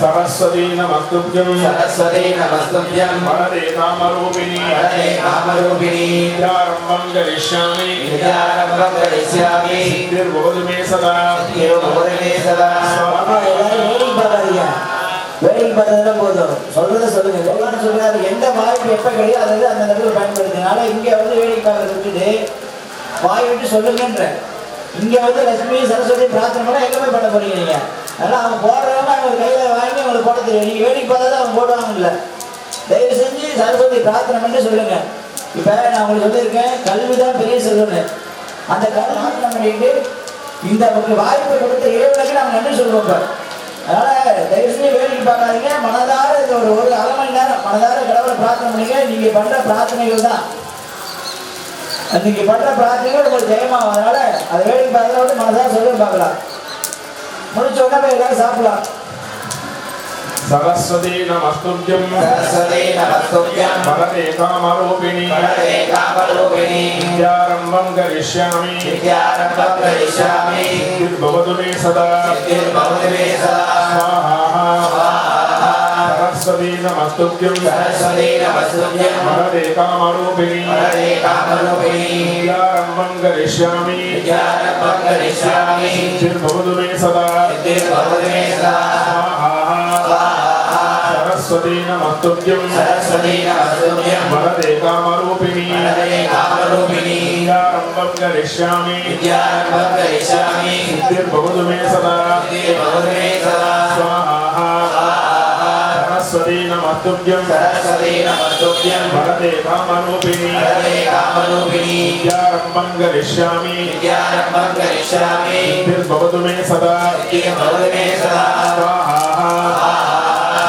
सरस्वती नमस्तुभ्यं वरदे कामरूपिणी विद्यारम्भं करिष्यामि सिद्धिर्भवतु मे सदा வெயில் பார்த்ததுல போதும் சொல்றத சொல்லுங்க சொல்லுங்க எந்த மாதிரி வாய்ப்பு எப்போ கிடையாது அதாவது அந்த இடத்துல பயன்படுத்தினால இங்கே வந்து வேடிக்கை பார்க்கறத விட்டுட்டு வாய் விட்டு சொல்லுங்கன்ற இங்கே வந்து லட்சுமி சரஸ்வதி பிரார்த்தனை பண்ணால் எங்கே போய் பண்ண போறீங்க நீங்கள்? அதனால் அவங்க போடுறவங்க அவங்க கையில் வாங்கி அவங்களுக்கு போட தெரியும். நீங்கள் வேடிக்கை பார்த்தா தான் அவங்க போடுவாங்க. இல்லை, தயவு செஞ்சு சரஸ்வதி பிரார்த்தனை பண்ணி சொல்லுங்கள். இப்போ நான் உங்களுக்கு சொல்லியிருக்கேன், கல்வி தான் பெரிய செல்வன்னு. அந்த கல்வி பிரார்த்தனை பண்ணிட்டு இந்த வாய்ப்பை கொடுத்த இறைவனுக்கு நாங்கள் நன்றி சொல்லுவோம். இப்போ அதனால் தயவு செஞ்சு வேடிக்கை பார்க்காதீங்க. மனதார இந்த ஒரு அரை மணி நேரம் மனதார கடவுளை பிரார்த்தனை பண்ணிங்க. நீங்கள் பண்ணுற பிரார்த்தனைகள் தான் நீங்க பண்ற பிரார்த்தனைகள் உங்களுக்கு ஜெயமாகும். அதனால அதை வேடிக்கை பார்க்கறத விட்டு மனசார சொல்லி பார்க்கலாம். முடிச்ச உடனே போய் எல்லாரும் சாப்பிடலாம். सरस्वती नमस्तुभ्यं सरस्वती नमस्तुभ्यं वरदे कामरूपिणी विद्यारम्भं करिष्यामि सिद्धिर्भवतु मे सदा स्वाहा सरस्वती नमस्तुभ्यं वरदे कामरूपिणी विद्यारम्भं करिष्यामि सिद्धिर्भवतु मे सदा स्वाहा सरस्वती नमस्तुभ्यं वरदे कामरूपिणी विद्यारम्भं करिष्यामि सिद्धिर्भवतु मे सदा स्वाहा सरस्वती नमस्तुभ्यं वरदे कामरूपिणी विद्यारम्भं करिष्यामि सिद्धिर्भवतु मे सदा स्वाहा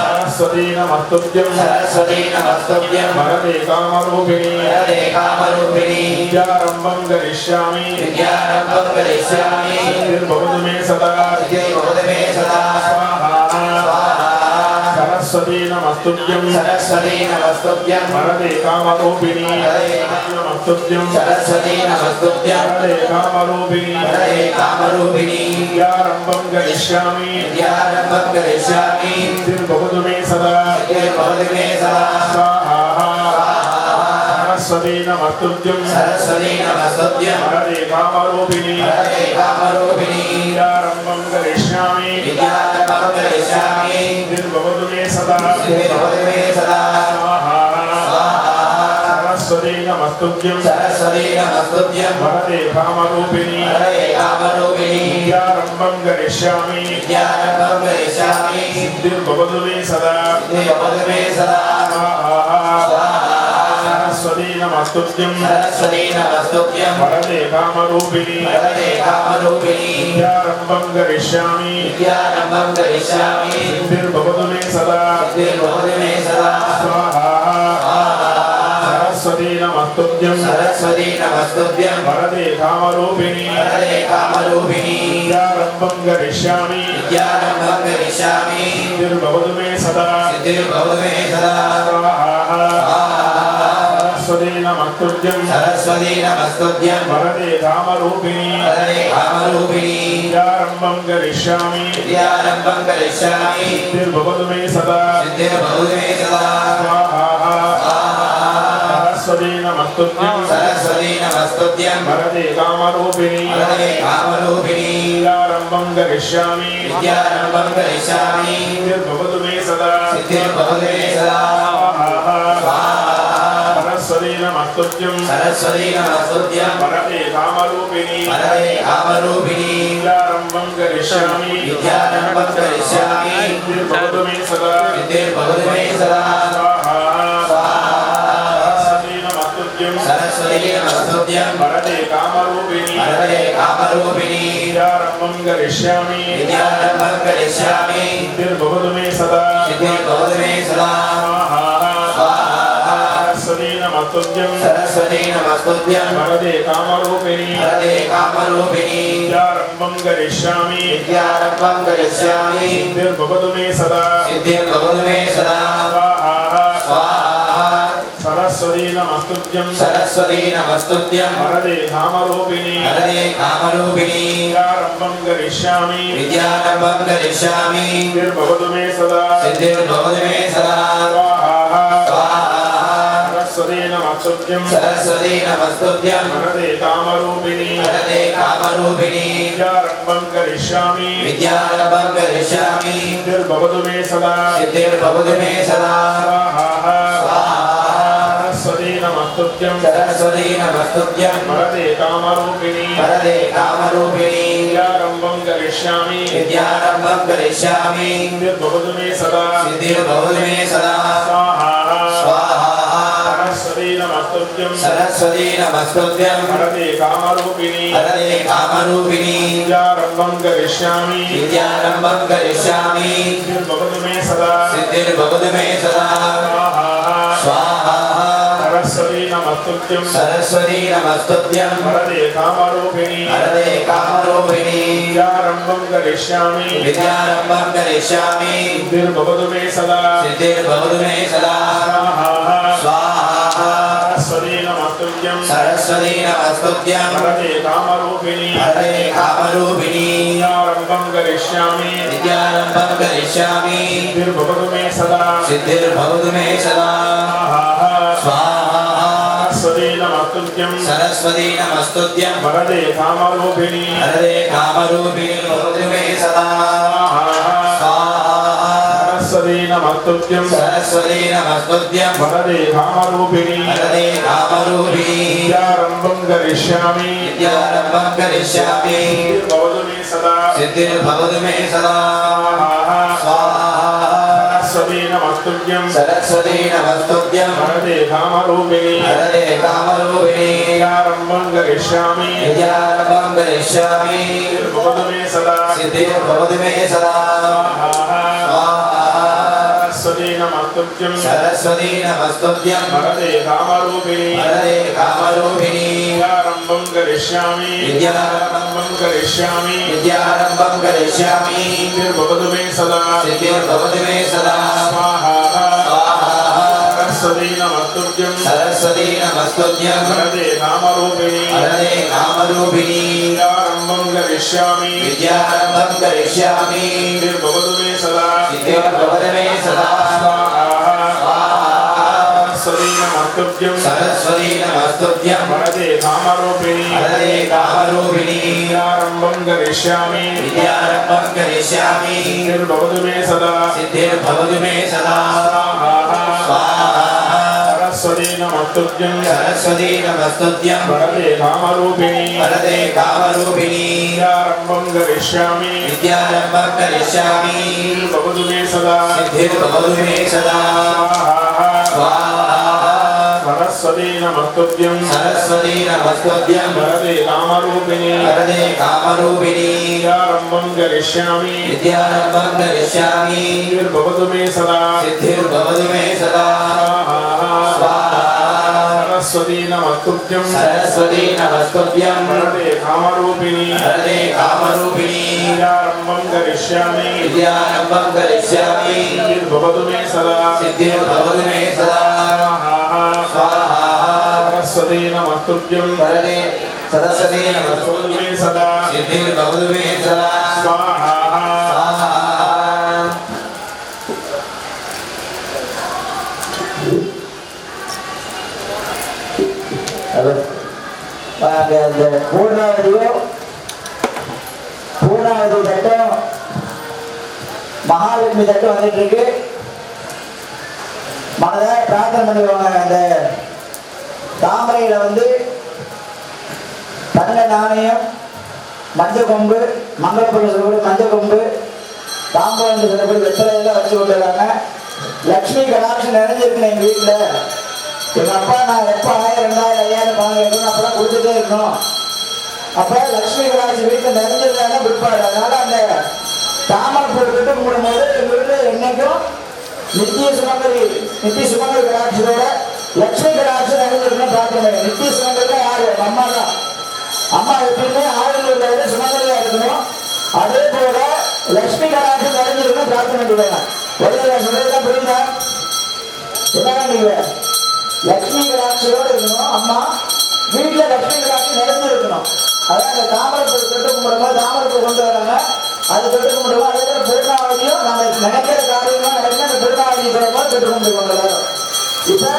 सरस्वती नमस्तुभ्यं वरदे कामरूपिणी विद्यारम्भं करिष्यामि सिद्धिर्भवतु मे सदा स्वाहा सरस्वती नमस्तुभ्यं वरदे कामरूपिणी वरदे कामरूपिणी विद्यारम्भं करिष्यामि सिद्धिर्भवतु मे सदा स्वाहा सरस्वती नमस्तुभ्यं वरदे कामरूपिणी विद्यारम्भं करिष्यामि सिद्धिर्भवतु मे सदा स्वाहा सरस्वती नमस्तुभ्यं वरदे कामरूपिणी विद्यारम्भं करिष्यामि सिद्धिर्भवतु मे सदा सरस्वती नमस्तुभ्यं वरदे कामरूपिणी विद्यारम्भं करिष्यामि सिद्धिर्भवतु मे सदा स्वाहा सरस्वती नमस्तुभ्यं वरदे कामरूपिणी विद्यारम्भं करिष्यामि सिद्धिर्भवतु मे सदा स्वाहा सरस्वती नमस्तुभ्यं वरदे कामरूपिणी विद्यारम्भं करिष्यामि सिद्धिर्भवतु मे सदा स्वाहा सरस्वती नमस्तुभ्यं वरदे कामरूपिणी विद्यारम्भं करिष्यामि सिद्धिर्भवतु मे सदा सरस्वती नमस्तुभ्यं वरदे कामरूपिणी विद्यारम्भं करिष्यामि सिद्धिर्भवतु मे सदा वरदे कामरूपिणी विद्यारम्भं करिष्यामि सिद्धिर्भवतु मे सदा सरस्वती नमस्तुभ्यं वरदे कामरूपिणी विद्यारम्भं करिष्यामि सिद्धिर्भवतु मे सदा सरस्वती नमस्तुभ्यं वरदे कामरूपिणी विद्यारम्भं करिष्यामि सिद्धिर्भवतु मे सदा सरस्वती नमस्तुभ्यं वरदे कामरूपिणी विद्यारम्भं करिष्यामि सिद्धिर्भवतु मे सदा நமஸ்துத்யம் सरस्वती नमस्तुभ्यं वरदे कामरूपिणी वरदे कामरूपिणी विद्यारम्भं करिष्यामि विद्यारम्भं करिष्यामि सिद्धिर्भवतु मे सदा सिद्धिर्भवतु मे सदा स्वाहा स्वाहा सरस्वती नमस्तुभ्यं सरस्वती नमस्तुभ्यं वरदे कामरूपिणी वरदे कामरूपिणी विद्यारम्भं करिष्यामि विद्यारम्भं करिष्यामि सिद्धिर्भवतु मे सदा सिद्धिर्भवतु मे सदा स्वाहा सरस्वती नमस्तुभ्यं सरस्वती नमस्तुभ्यं वरदे कामरूपिणी वरदे कामरूपिणी विद्यारम्भं करिष्यामि विद्यारम्भं करिष्यामि सिद्धिर्भवतु मे सदा सिद्धिर्भवतु मे सदा स्वाहा सरस्वती नमस्तुभ्यं सरस्वती नमस्तुभ्यं वरदे कामरूपिणी वरदे कामरूपिणी विद्यारम्भं करिष्यामि विद्यारम्भं करिष्यामि सिद्धिर्भवतु मे सदा सिद्धिर्भवतु मे सदा स्वाहा सरस्वती नमस्तुभ्यं सरस्वती नमस्तुभ्यं वरदे कामरूपिणी वरदे कामरूपिणी भवतु मे सदा स्वाहा सरस्वती नमस्तुभ्यं सरस्वती नमस्तुभ्यं वरदे कामरूपिणी वरदे कामरूपिणी विद्यारम्भं करिष्यामि विद्यारम्भं करिष्यामि सिद्धिर्भवतु मे सदा सिद्धिर्भवतु मे सदा स्वाहा सरस्वती नमस्तुभ्यं सरस्वती नमस्तुभ्यं वरदे कामरूपिणी वरदे कामरूपिणी विद्यारम्भं करिष्यामि विद्यारम्भं करिष्यामि सिद्धिर्भवतु मे सदा सिद्धिर्भवतु मे सदा सरस्वती नमस्तुभ्यं सरस्वती नमस्तुभ्यं वरदे कामरूपिणी वरदे कामरूपिणी विद्यारम्भं करिष्यामि विद्यारम्भं करिष्यामि विद्यारम्भं करिष्यामि सिद्धिर्भवतु मे सदा सिद्धिर्भवतु मे सदा स्वाहा स्वाहा सरस्वती नमस्तुभ्यं सरस्वती नमस्तुभ्यं वरदे कामरूपिणी वरदे कामरूपिणी विद्यारम्भं करिष्यामि विद्यारम्भं करिष्यामि सिद्धिर्भवतु मे सदा सिद्धिर्भवतु मे सदा सरस्वती नमस्तुभ्यं सरस्वती नमस्तुभ्यं वरदे कामरूपिणी वरदे कामरूपिणी विद्यारम्भं करिष्यामि विद्यारम्भं करिष्यामि सिद्धिर्भवतु मे सदा सिद्धिर्भवतु मे सदा स्वाहा सरस्वती नमस्तुभ्यं सरस्वती नमस्तुभ्यं वरदे कामरूपिणी वरदे कामरूपिणी विद्यारम्भं करिष्यामि विद्यारम्भं करिष्यामि सिद्धिर्भवतु मे सदा सिद्धिर्भवतु मे सदा स्वाहा सरस्वती नमस्तुभ्यं सरस्वती नमस्तुभ्यं वरदे कामरूपिणी वरदे कामरूपिणी विद्यारम्भं करिष्यामि विद्यारम्भं करिष्यामि सिद्धिर्भवतु मे सदा सिद्धिर्भवतु मे सदा स्वाहा सरस्वती नमस्तुभ्यं सरस्वती नमस्तुभ्यं वरदे कामरूपिणी वरदे कामरूपिणी विद्यारम्भं करिष्यामि विद्यारम्भं करिष्यामि सिद्धिर्भवतु मे सदा सिद्धिर्भवतु मे सदा स्वाहा सरस्वती नमस्तुभ्यं वरदे सरस्वती भवतु नमस्तुभ्यं मे सदा सिद्धिर्भवतु मे सदा स्वाहा स्वाहा அந்த பூர்ணாவதியும் பூர்ணாவதி தட்டம் மகாலட்சுமி தட்டம் வந்துட்டு இருக்கு. மனதாக பிரார்த்தனை பண்ணுவாங்க. அந்த தாமரையில வந்து தங்க நாணயம், மஞ்சள் கொம்பு, மங்களப்பொருள் சொல்லக்கூடிய மஞ்சள் கொம்பு, தாம்பரம் சொல்லக்கூடிய வெத்தலையெல்லாம் வச்சு கொண்டு வராங்க. லக்ஷ்மி கடாட்சம் நிறைஞ்சிருக்கணும் எங்கள் வீட்டில். எங்கள் அப்பா நான் எப்போ 1000, 2000, 5000 பணம் கேட்கணும் அப்போலாம் கொடுத்துட்டே இருக்கணும். அப்போ லக்ஷ்மி கடாட்சி வீட்டில் நிறைஞ்சிருந்தாங்க பிற்பாடு. அதனால அந்த தாமரை போட்டுக்கிட்டு கும்பிடும்போது எங்கள் வீட்டில் என்னைக்கும் நித்திய சுமங்கலி கடாட்சியோட லக்ஷ்மி கடாட்சி நிறைஞ்சிருக்கணும் பிரார்த்தனை பண்ணி. நித்திய சுமங்கலில் யாரு? அம்மா தான். அம்மா எப்பயுமே ஆளுநர் சுமங்கலியாக இருக்கணும். அதே போல லக்ஷ்மி கடாட்சி நிறைஞ்சிருக்கணும் பிரார்த்தனை பண்ணிடுவாங்க. உடனே சொல்றதுதான் புரியுதா? என்ன நீங்க லக்ஷ்மி கடாட்சியோடு இருக்கணும். அம்மா வீட்டில் லக்ஷ்மி கடாட்சி நிறைஞ்சு இருக்கணும். அதான் அந்த தாமரைப்பூ தொட்டு கும்பிடும்போது தாமரைப்பூ கொண்டு வராங்க. அது தொட்டு கும்பிடுவோம். அதே போல பெருமாவதியும் நம்ம நினைக்கிற காரியமாக நடக்கும். அந்த பெருமாவதி தொடர்பாக தொட்டு கும்பிட்டு கொண்டு இப்போ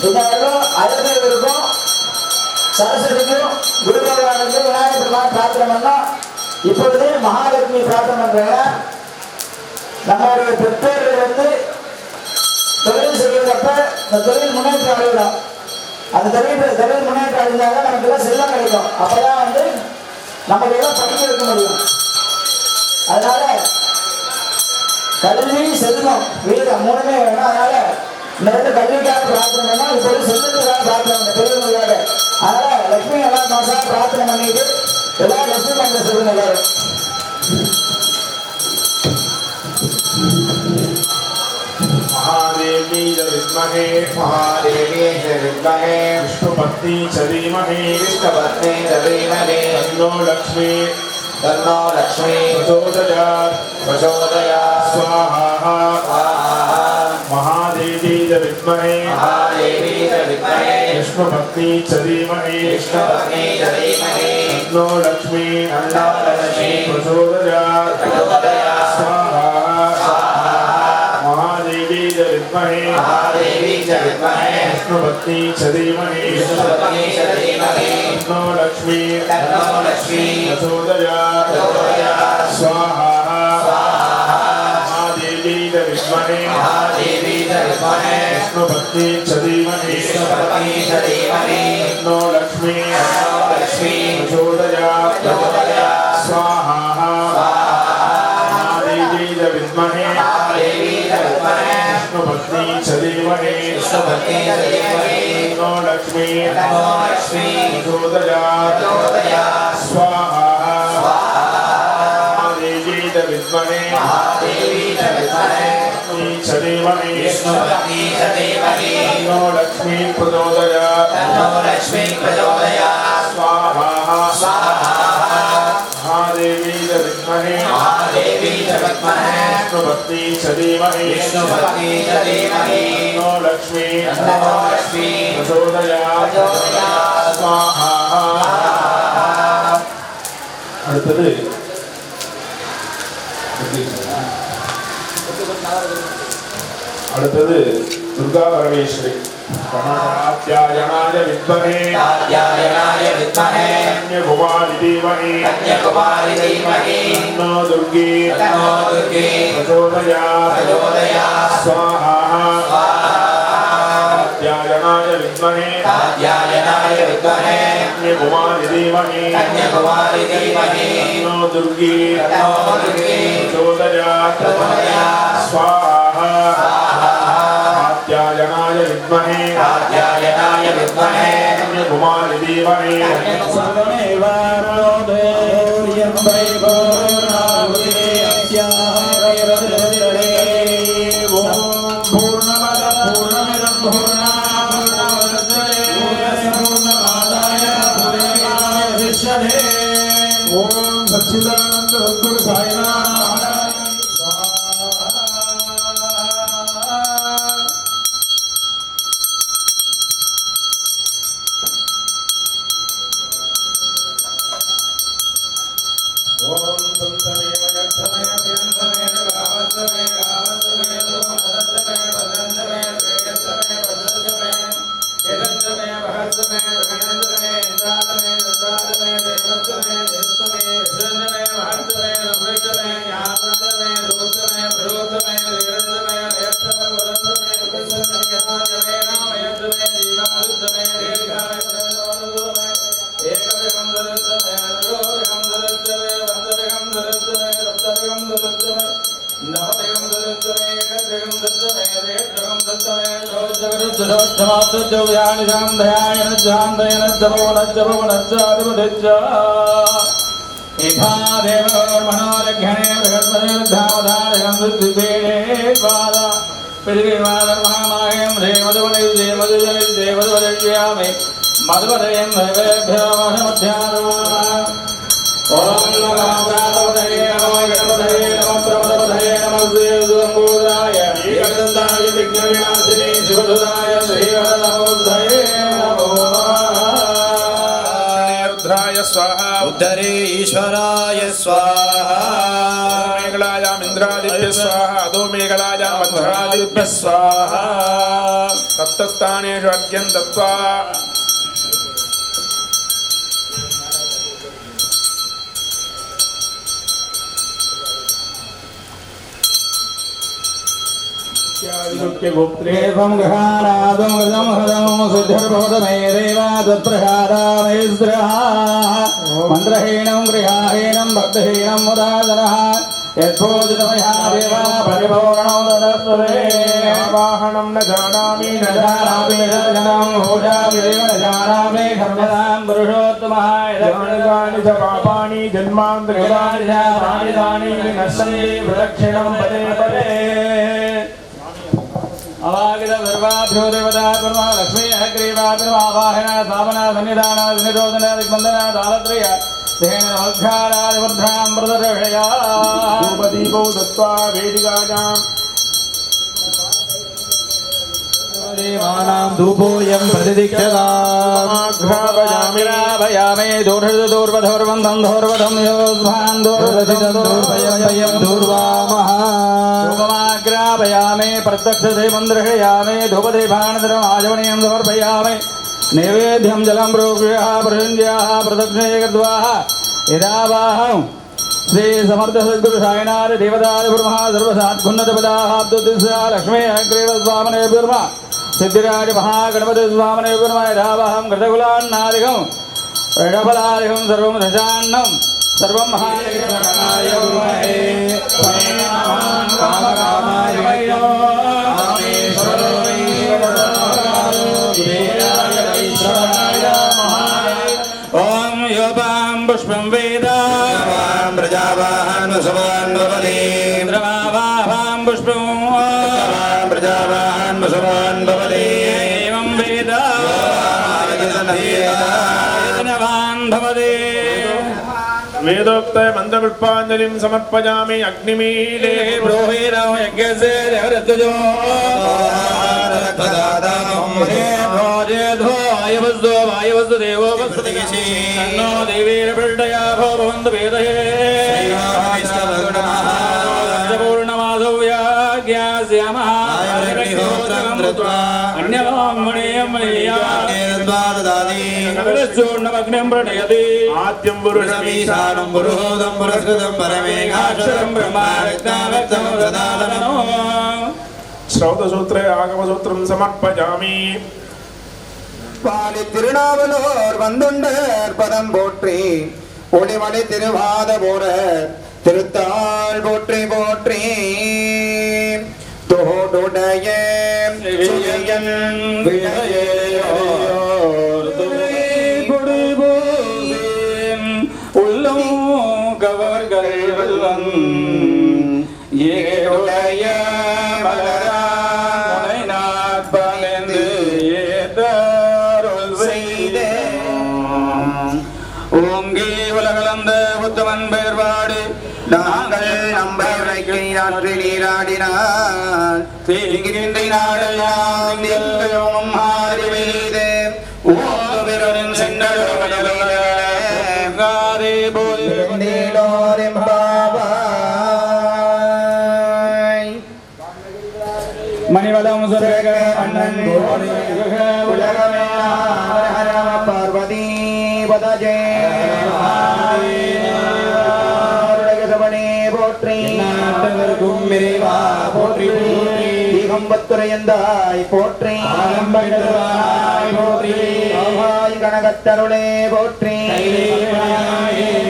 இந்த வருடம் அழகருக்கும் சரஸ்வதிக்கும் குரு பகவானுக்கும் விநாயகர் பெருமாள் பிரார்த்தனை பண்ணோம். இப்பொழுது மகாலட்சுமி பிரார்த்தனை பண்றாங்க. நம்மளுடைய பெற்றோர்கள் வந்து தொழில் செய்யறப்ப இந்த தொழில் முன்னேற்றம் அடையலாம். அந்த தொழில் முன்னேற்றம் இருந்தாலும் நமக்கு எல்லாம் செல்வம் கிடைக்கும். அப்பதான் வந்து நமக்கு எல்லாம் படிக்க வைக்க முடியும். அதனால கல்வி செல்வம் வீடு மூணுமே வேணும். அதனால இந்த ரெண்டு கல்விக்காக பிரார்த்தனை பண்ணா இப்போது செல்வத்துக்காக பிரார்த்தனை பெரியவங்களுக்காக. அதனால லட்சுமி நல்லா மாசம் பிரார்த்தனை பண்ணிட்டு எல்லாரும் லட்சுமி மந்திரம் சொல்லுங்க எல்லாரும். महादेवी च विद्महे विष्णुपत्नी च धीमहि तन्नो लक्ष्मी प्रचोदयात् स्वाहा महादेवी च विद्महे विष्णुपत्नी च धीमहि तन्नो लक्ष्मी प्रचोदयात् स्वाहा महादेवी च विद्महे विष्णुपत्नी च धीमहि तन्नो लक्ष्मी प्रचोदयात् स्वाहा महादेवी च विद्महे विष्णुपत्नी च धीमहि तन्नो लक्ष्मी प्रचोदयात् स्वाहा महादेवी च विद्महे विष्णुपत्नी च धीमहि तन्नो लक्ष्मी प्रचोदयात् स्वाहा महादेवी च विद्महे विष्णुपत्नी च धीमहि तन्नो लक्ष्मी प्रचोदयात् स्वाहा महादेवी च विद्महे विष्णुपत्नी च धीमहि तन्नो लक्ष्मी प्रचोदयात् स्वाहा அடுத்தது दुर्गा परमेश्वरी कन्याकुमारी धीमहि तन्नो दुर्गे प्रचोदयात् स्वाहा कात्यायनाय विद्महे कन्याकुमारी धीमहि तन्नो दुर्गे प्रचोदयात् स्वाहा कात्यायनाय विद्महे कन्याकुमारी धीमहि ओम सच्चिदानंद सद्गुरु साईनाथ उद्धरे ईश्वराय स्वाहा मेघलायाम इंद्रादिभ्य स्वाहा अधो मेघलायाम मध्यादिभ्य स्वाहा सप्तस्थानेषु अर्घ्यं दत्त्वा एवं गृहाणादं गजं हदं सिद्धिर्भवतमे देवा तत्प्रसादामेस्त्रः मन्त्रहीनं गृहाहीनं भक्तहीनं मुदाजनः यत्पूजितमया देवा परिपूर्णो ददस्वरे वाहनं न जानामि न जानामि दर्शनं भोजामि देव न जानामि धर्मदां पुरुषोत्तमः जानि च पापानि जन्मान्तराणि नश्यन्ति प्रदक्षिणं पदे पदे अवागित सर्वाभ्यो देवतात्मा लक्ष्मी अग्रीवाभिर्वाहना स्थापना सन्निधाना निरोधना दिग्बन्धना दालत्रय तेन नमस्कारादिवर्धां प्रदर्शया धूपदीपौ दत्त्वा वेदिकायाम् देवानां धूपोऽयं प्रतिदीक्षताग्रापयामि दूर्वधोर्वन्धं धोर्वधं योद्भान् दूर्वयं दूर्वामः धूपमाग्रापयामि प्रत्यक्षदीपं दर्शयामि धूपदीपानन्तरम् समर्पयामि नैवेद्यं जलं प्रोक्ष्यः प्रसञ्ज्याः प्रदक्षिणे कृत्वा यदावाहं श्री समर्थ सद्गुरु साईनाथ देवदाय ब्रह्मा सर्वसात्कुन्नतपदाः अब्दुद्दिस्या लक्ष्मी अग्रेव स्वामने ब्रह्मा सिद्धिराज महागणपति स्वामने ब्रह्मा यदावहं कृतकुलान्नादिकं ऋणफलादिकं सर्वं दशान्नं सर्वं महानाय ओम योपां पुष्पं वेद प्रजावाहन सुवान् भवति द्रवावां पुष्पं प्रजावाहन सुवान् भवति एवं वेद यज्ञवान् भवति वेदोक्त मन्त्रपुष्पाञ्जलिं समर्पयामि अग्निमीले ब्रोहीरो यज्ञस्य देवरत्वजो वायवस्तु वायवस्तु देवो वस्तुति नो देवीर प्रदया भवन्तु वेदये पूर्णमाधव्याज्ञास्यामः अन्यवाङ्मणीयमणीयाचूर्णमग्निं प्रणयति आद्यं पुरुषमीशानं पुरुहोदं पुरस्कृतं परमेकाक्षरं ब्रह्माव्यक्तं सदाननो श्रौतसूत्रे आगमसूत्रं समर्पयामि பாடி திருநாவலோர் வந்துண்டர் பதம் போற்றி ஒளிமணி திருவாத போர திருத்தாள் போற்றி போற்றி தோடுடைய உள்ளம் கவர்கள் வெல்வன் ஏடைய மலராய் நாட்பலந்து ஏதருள் செய்தே ஓங்கி உலகளந்த புத்தவன் பெயர்வாடு நாங்கள் நம்பரைக்கை நாற்று நீராடினார் தீங்கின்றி நாடெல்லாம் நின்றோம் மாறி மீது ஓவிரன் சென்றே போல் மணிவலம் சுரக அண்ணன் உலகமே பார்வதி பதஜே போற்றி போற்றி திகம்பத்துரையந்தாய் போற்றி போற்றி கனகத்தருளே போற்றி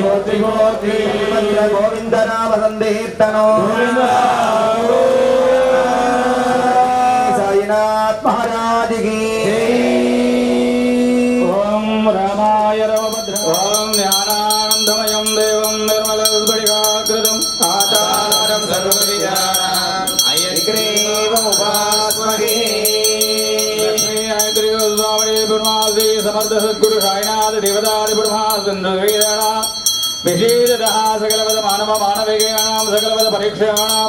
போற்றி போற்றி கோவிந்தநாம சந்தீர்த்தனோ சாயிநாத் महाराज की ஓம் ராமாய ரமபத்ர ஓம் ஞானானந்தமயம் தேவம் நிர்மலஸ்படிகாகிருதம் आधारं सर्वविद्यानां अयग्रीवम् उपास्महे लक्ष्मी आयत्रियो स्वामी ब्रह्मासि समर्थ सद्गुरु साईनाथ देवदादि ब्रह्मासन्द्रवीरणा विशेषतः सकलवद मानव मानविकेणां सकलवद परीक्षाणां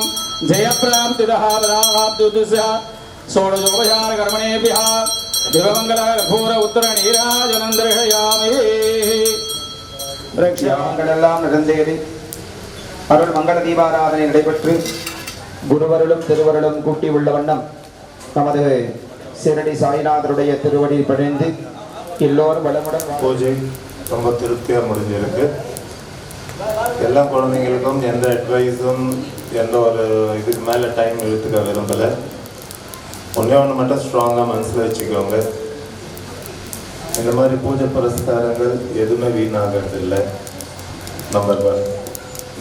जयप्राप्तितः पदाप्त्युद्दिश्य षोडशोपचार कर्मणेभ्यः दिवमङ्गल घोर उत्तर नीराजनं दर्शयामि ரக்ஷாங்களெல்லாம் நடந்தேறி அருள் மங்கள தீபாராதனை நடைபெற்று குருவருளும் திருவருளும் கூட்டி உள்ள வண்ணம் நமது சிரடி சாய்நாதருடைய திருவடி பணிந்து எல்லோரும் வளமுடன் பூஜை ரொம்ப திருப்தியாக முடிஞ்சிருக்கு. எல்லா குழந்தைங்களுக்கும் எந்த அட்வைஸும் எந்த ஒரு இதுக்கு மேலே டைம் எடுத்துக்க விரும்பலை. ஒன்றே ஒன்று மட்டும் ஸ்ட்ராங்காக மனசில் வச்சுக்கோங்க, இந்த மாதிரி பூஜை புரஸ்காரங்கள் எதுவுமே வீணாகிறது இல்லை. நம்பர் 1.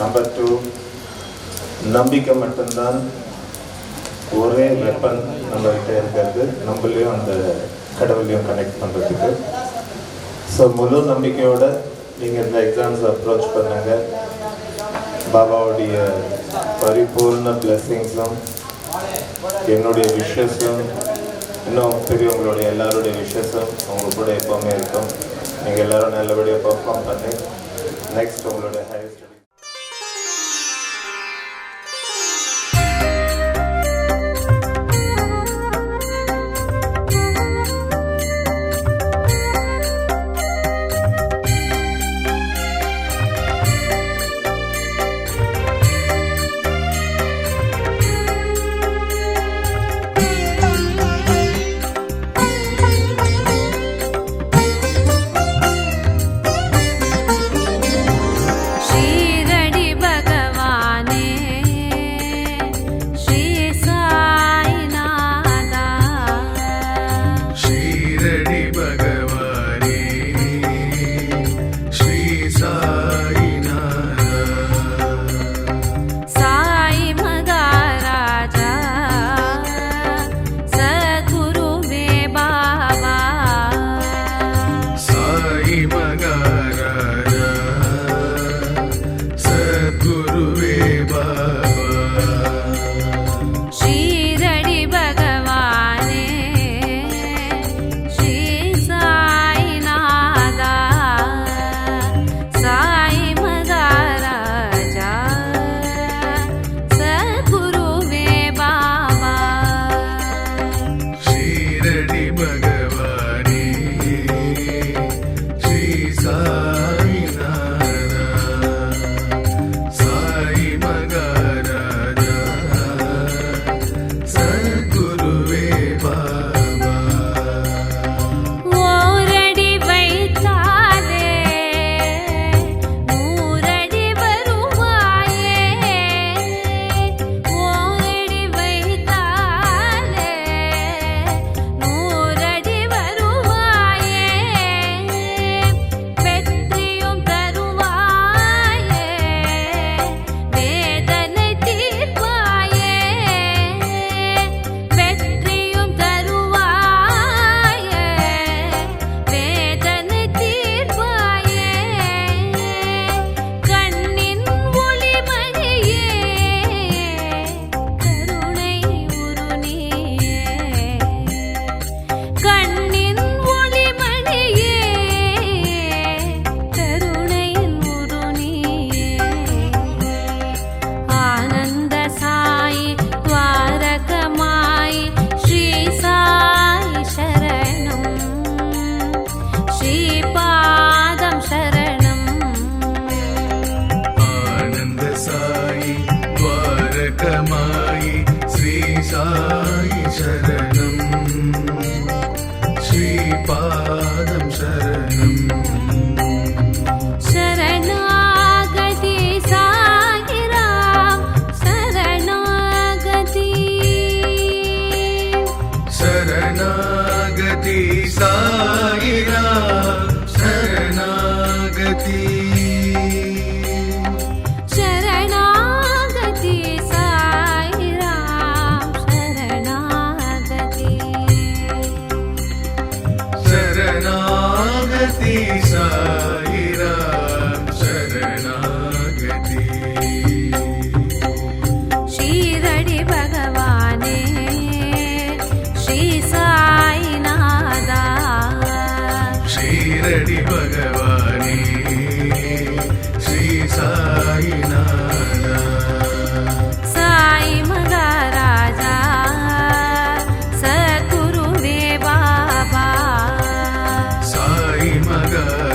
நம்பர் 2, நம்பிக்கை மட்டும்தான் ஒரே வெப்பன் நம்மகிட்ட இருக்கிறது, நம்மளையும் அந்த கடவுளையும் கனெக்ட் பண்ணுறதுக்கு. ஸோ முழு நம்பிக்கையோட நீங்கள் இந்த எக்ஸாம்ஸ் அப்ரோச் பண்ணுங்க. பாபாவுடைய பரிபூர்ண பிளெஸிங்ஸும் என்னுடைய விஷஸும் இன்னும் பெரியவங்களுடைய எல்லாருடைய விஷஸும் உங்க கூட எப்போவுமே இருக்கும். நீங்கள் எல்லோரும் நல்லபடியாக பெர்ஃபார்ம் பண்ணி நெக்ஸ்ட் உங்களுடைய ஹையர் ஸ்டடி Mother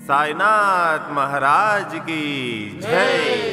साईनाथ महाराज की जय।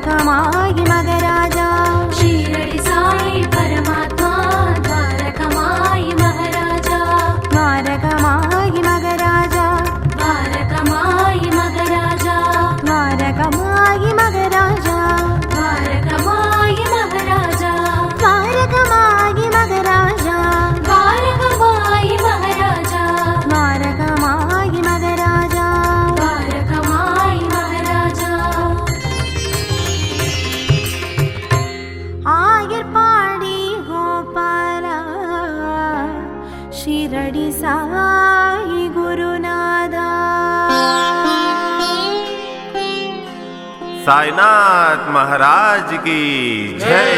द्वारकमायि मगराजा ஷீரடி சாயி பரமாத்மா द्वारकमायि महाराजा द्वारकमायि मगराजा द्वारकमायि महाराजा द्वारकमायि मगराजा द्वारकमायि महाराजा द्वारकमायि मगराजा द्वारकमायि महाराजा द्वारकमायि मगराजा द्वारकमायि महाराजा आयर्पाडी गोपाला शिरडी साई गुरुनादा साईनाथ महाराज की जय।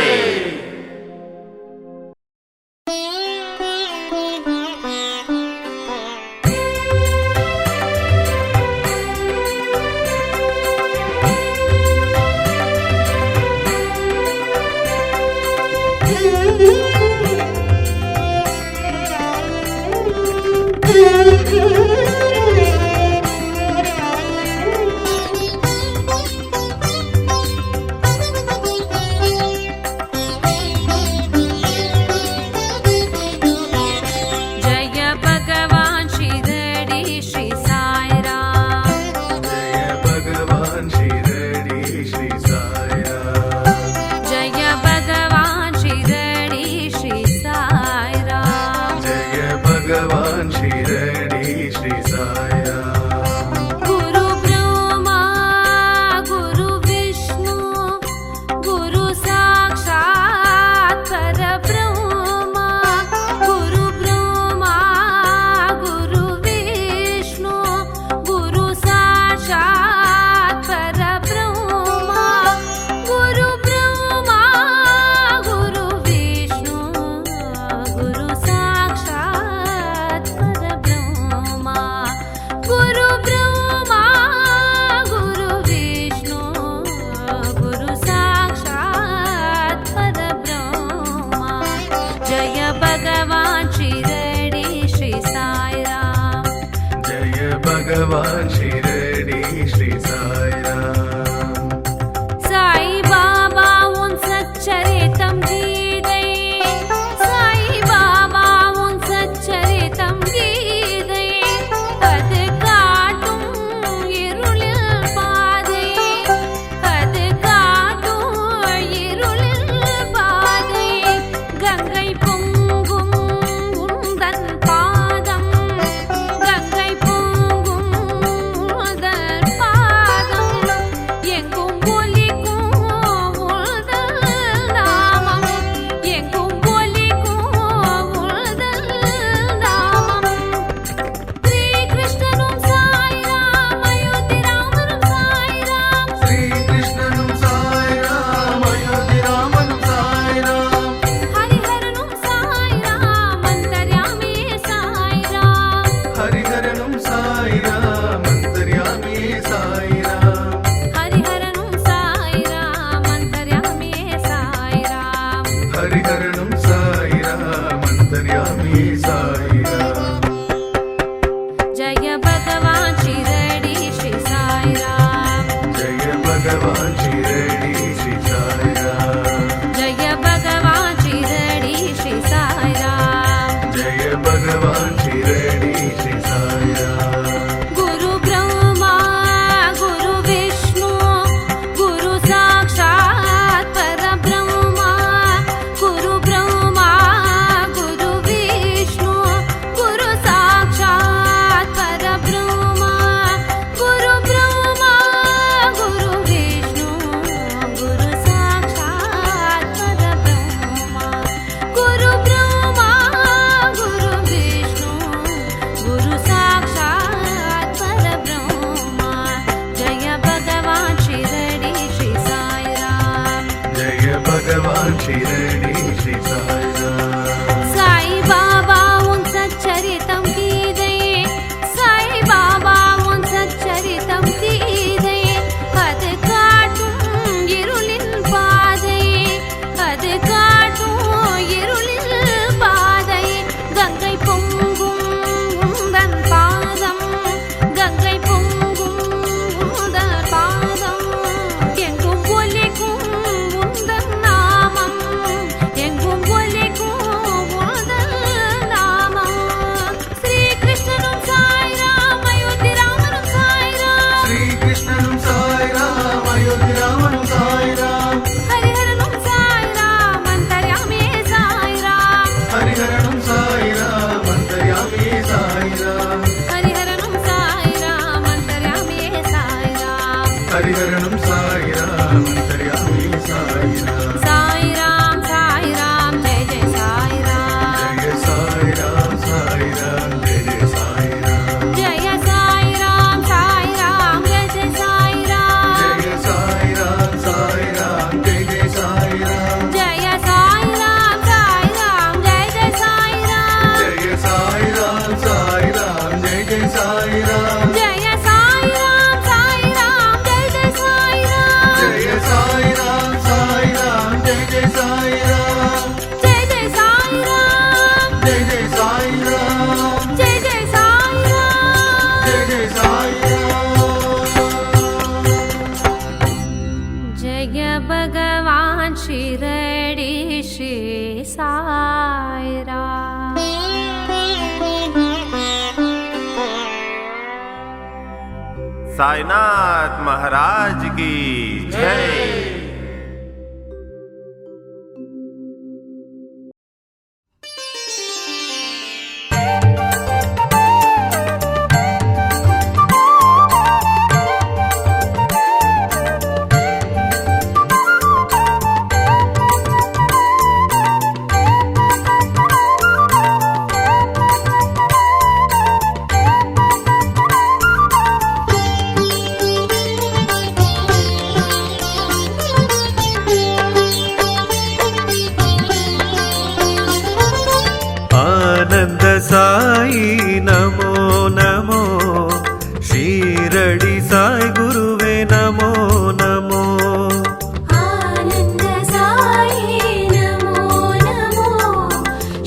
जय भगवान शिरडी श्री साई राम जय भगवान शिरडी श्री साई राम जय भगवान शिरडी श्री साई राम जय भगवान शिरडी श्री साई राम गुरु ब्रह्मा गुरु विष्णु गुरु साक्षात् परब्रह्मा गुरु ब्रह्मा गुरु विष्णु गुरु साक्षात् परब्रह्मा गुरु ब्रह्मा गुरु विष्णु गुरु साक्षात् परब्रह्मा गुरु ब्रह्मा गुरु विष्णु गुरु साक्षात् परब्रह्मा जय भगवान शिरडी श्री साई राम जय भगवान शिरडी श्री साई राम साई बाबा उन सच्चरितम गीதை साई बाबा उन सच्चरितम गीதை அது காட்டும் இருளில் பாதை அது காட்டும் இருளில் பாதை கங்கை பொங்கும் உந்தன் பாதம் கங்கை பொங்கும் உந்தன் பாதம் எங்கும் ஒலிக்கும் உந்தன் நாமம் எங்கும் ஒலிக்கும் உந்தன் நாமம் ஸ்ரீ கிருஷ்ணனும் சாய்ராம் அயோத்தி ராமனும் சாய்ராம் श्री कृष्णनुम साई राम अयोध्या रामनुम साई राम ஹரிஹரனும் சாய்ராம் அந்தர்யாமி சாய்ராம் हरिहरनुम साई राम अंतर्यामी साई राम ஹரிஹரனும் சாய்ராம் அந்தர்யாமி சாய்ராம் हरिहरनुम साई राम अंतर्यामी साई राम जय भगवान शिरडी श्री साई राम जय भगवान शिरडी श्री साई राम जय भगवान शिरडी श्री साई राम जय भगवान शिरडी श्री साई राम गुरु ब्रह्मा गुरु विष्णु गुरु साक्षात् परब्रह्मा गुरु ब्रह्मा गुरु विष्णु गुरु साक्षात् परब्रह्मा गुरु ब्रह्मा गुरु विष्णु गुरु साक्षात् परब्रह्मा गुरु ब्रह्मा गुरु विष्णु गुरु साक्षात् परब्रह्मा जय भगवान शिरडी श्री साई राम जय भगवान शिरडी श्री साई राम साई बाबा उन सच्चरितम गीதை साई बाबा उन सच्चरितम गीதை அது காட்டும் இருளின் பாதை அது காட்டும் இருளின் பாதை கங்கை பொங்கும் உந்தன் பாதம் கங்கை பொங்கும் உந்தன் பாதம் எங்கும் ஒலிக்கும் जय साई राम जय साई राम जय जय साई राम जय साई राम जय जय साई राम जय जय साई राम जय जय साई राम जय जय साई राम जय जय साई राम जय भगवान शिरडी श्री साई राम साईनाथ महाराज की जय। आनंद साई नमो नमो शिरडी साई गुरुवे नमो नमो आनंद साई नमो नमो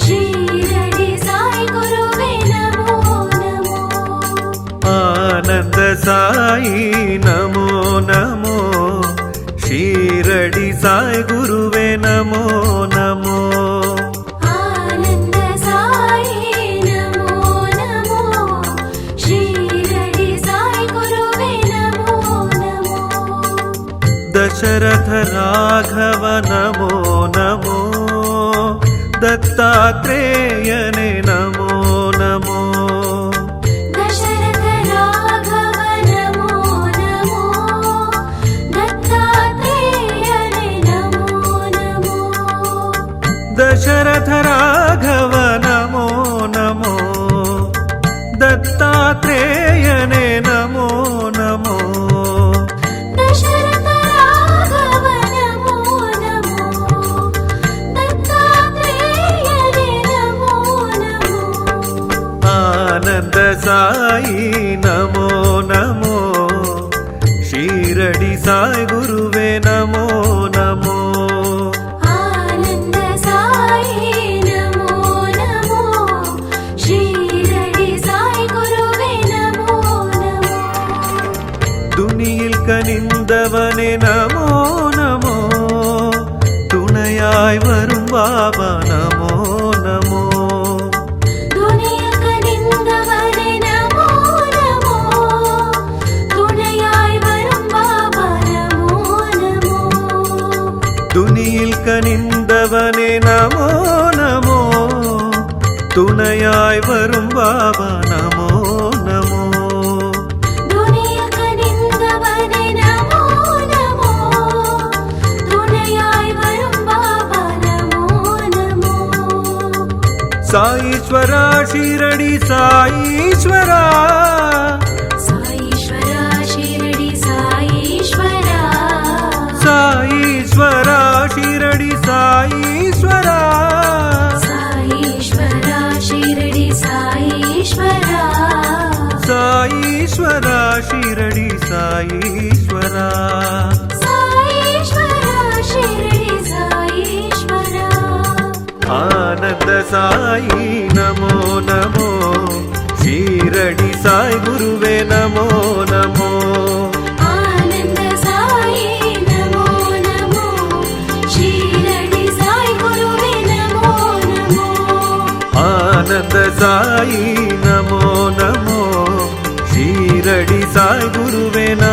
शिरडी साई गुरुवे नमो नमो आनंद साई नमो नमो शिरडी साई गुरुवे नमो नमो आनंद साई नमो नमो शिरडी साई गुरुवे नमो नमो दशरथ राघव नमो नमो दत्तात्रेयने नमो नमो दशरथ राघव नमो नमो दत्तात्रेयने नमो नमो दशरथ राघव नमो नमो दत्तात्रेयने नमो नमो दशरथ राघव नमो नमो दत्तात्रेयने नमो नमो आनंद साई नमो नमो शिरडी साई गुरुवे नमो नमो आनंद साई नमो नमो शिरडी साई गुरुवे नमो नमो துணியில் கனிந்தவனே நமோ நமோ துணையாய் வரும் பாபா நமோ நமோ துணிய கனிந்தவனே நமோ நமோ துணையாய் வரும் பாபா நமோ நமோ துணியில் கனிந்தவனே நமோ நமோ துணையாய் வரும் பாபா நமோ நமோ துணிய கனிந்தவனே நமோ நமோ துணையாய் வரும் பாபா நமோ நமோ சாயீஸ்வரா ஷீரடி சாயீஸ்வரா சாயீஸ்வரா ஷிரடி சாயீஸ்வரா சாயீஸ்வரா ஷீரடி சாயீஸ்வரா சாயீஸ்வரா ஷிரடி சாயீஸ்வரா சாயீஸ்வரா ஷீரடி சாயீஸ்வரா சாயீஸ்வரா ஷிரடி சாயீஸ்வரா ஆனந்த சாயி நமோ நமோ ஷீரடி சாய் குருவே நமோ நமோ ஆனந்த சாயி நமோ நமோ ஷிரடி சாய் குருவே நமோ நமோ ஆனந்த சாயி நமோ நமோ ஷீரடி சாய் குருவே நமோ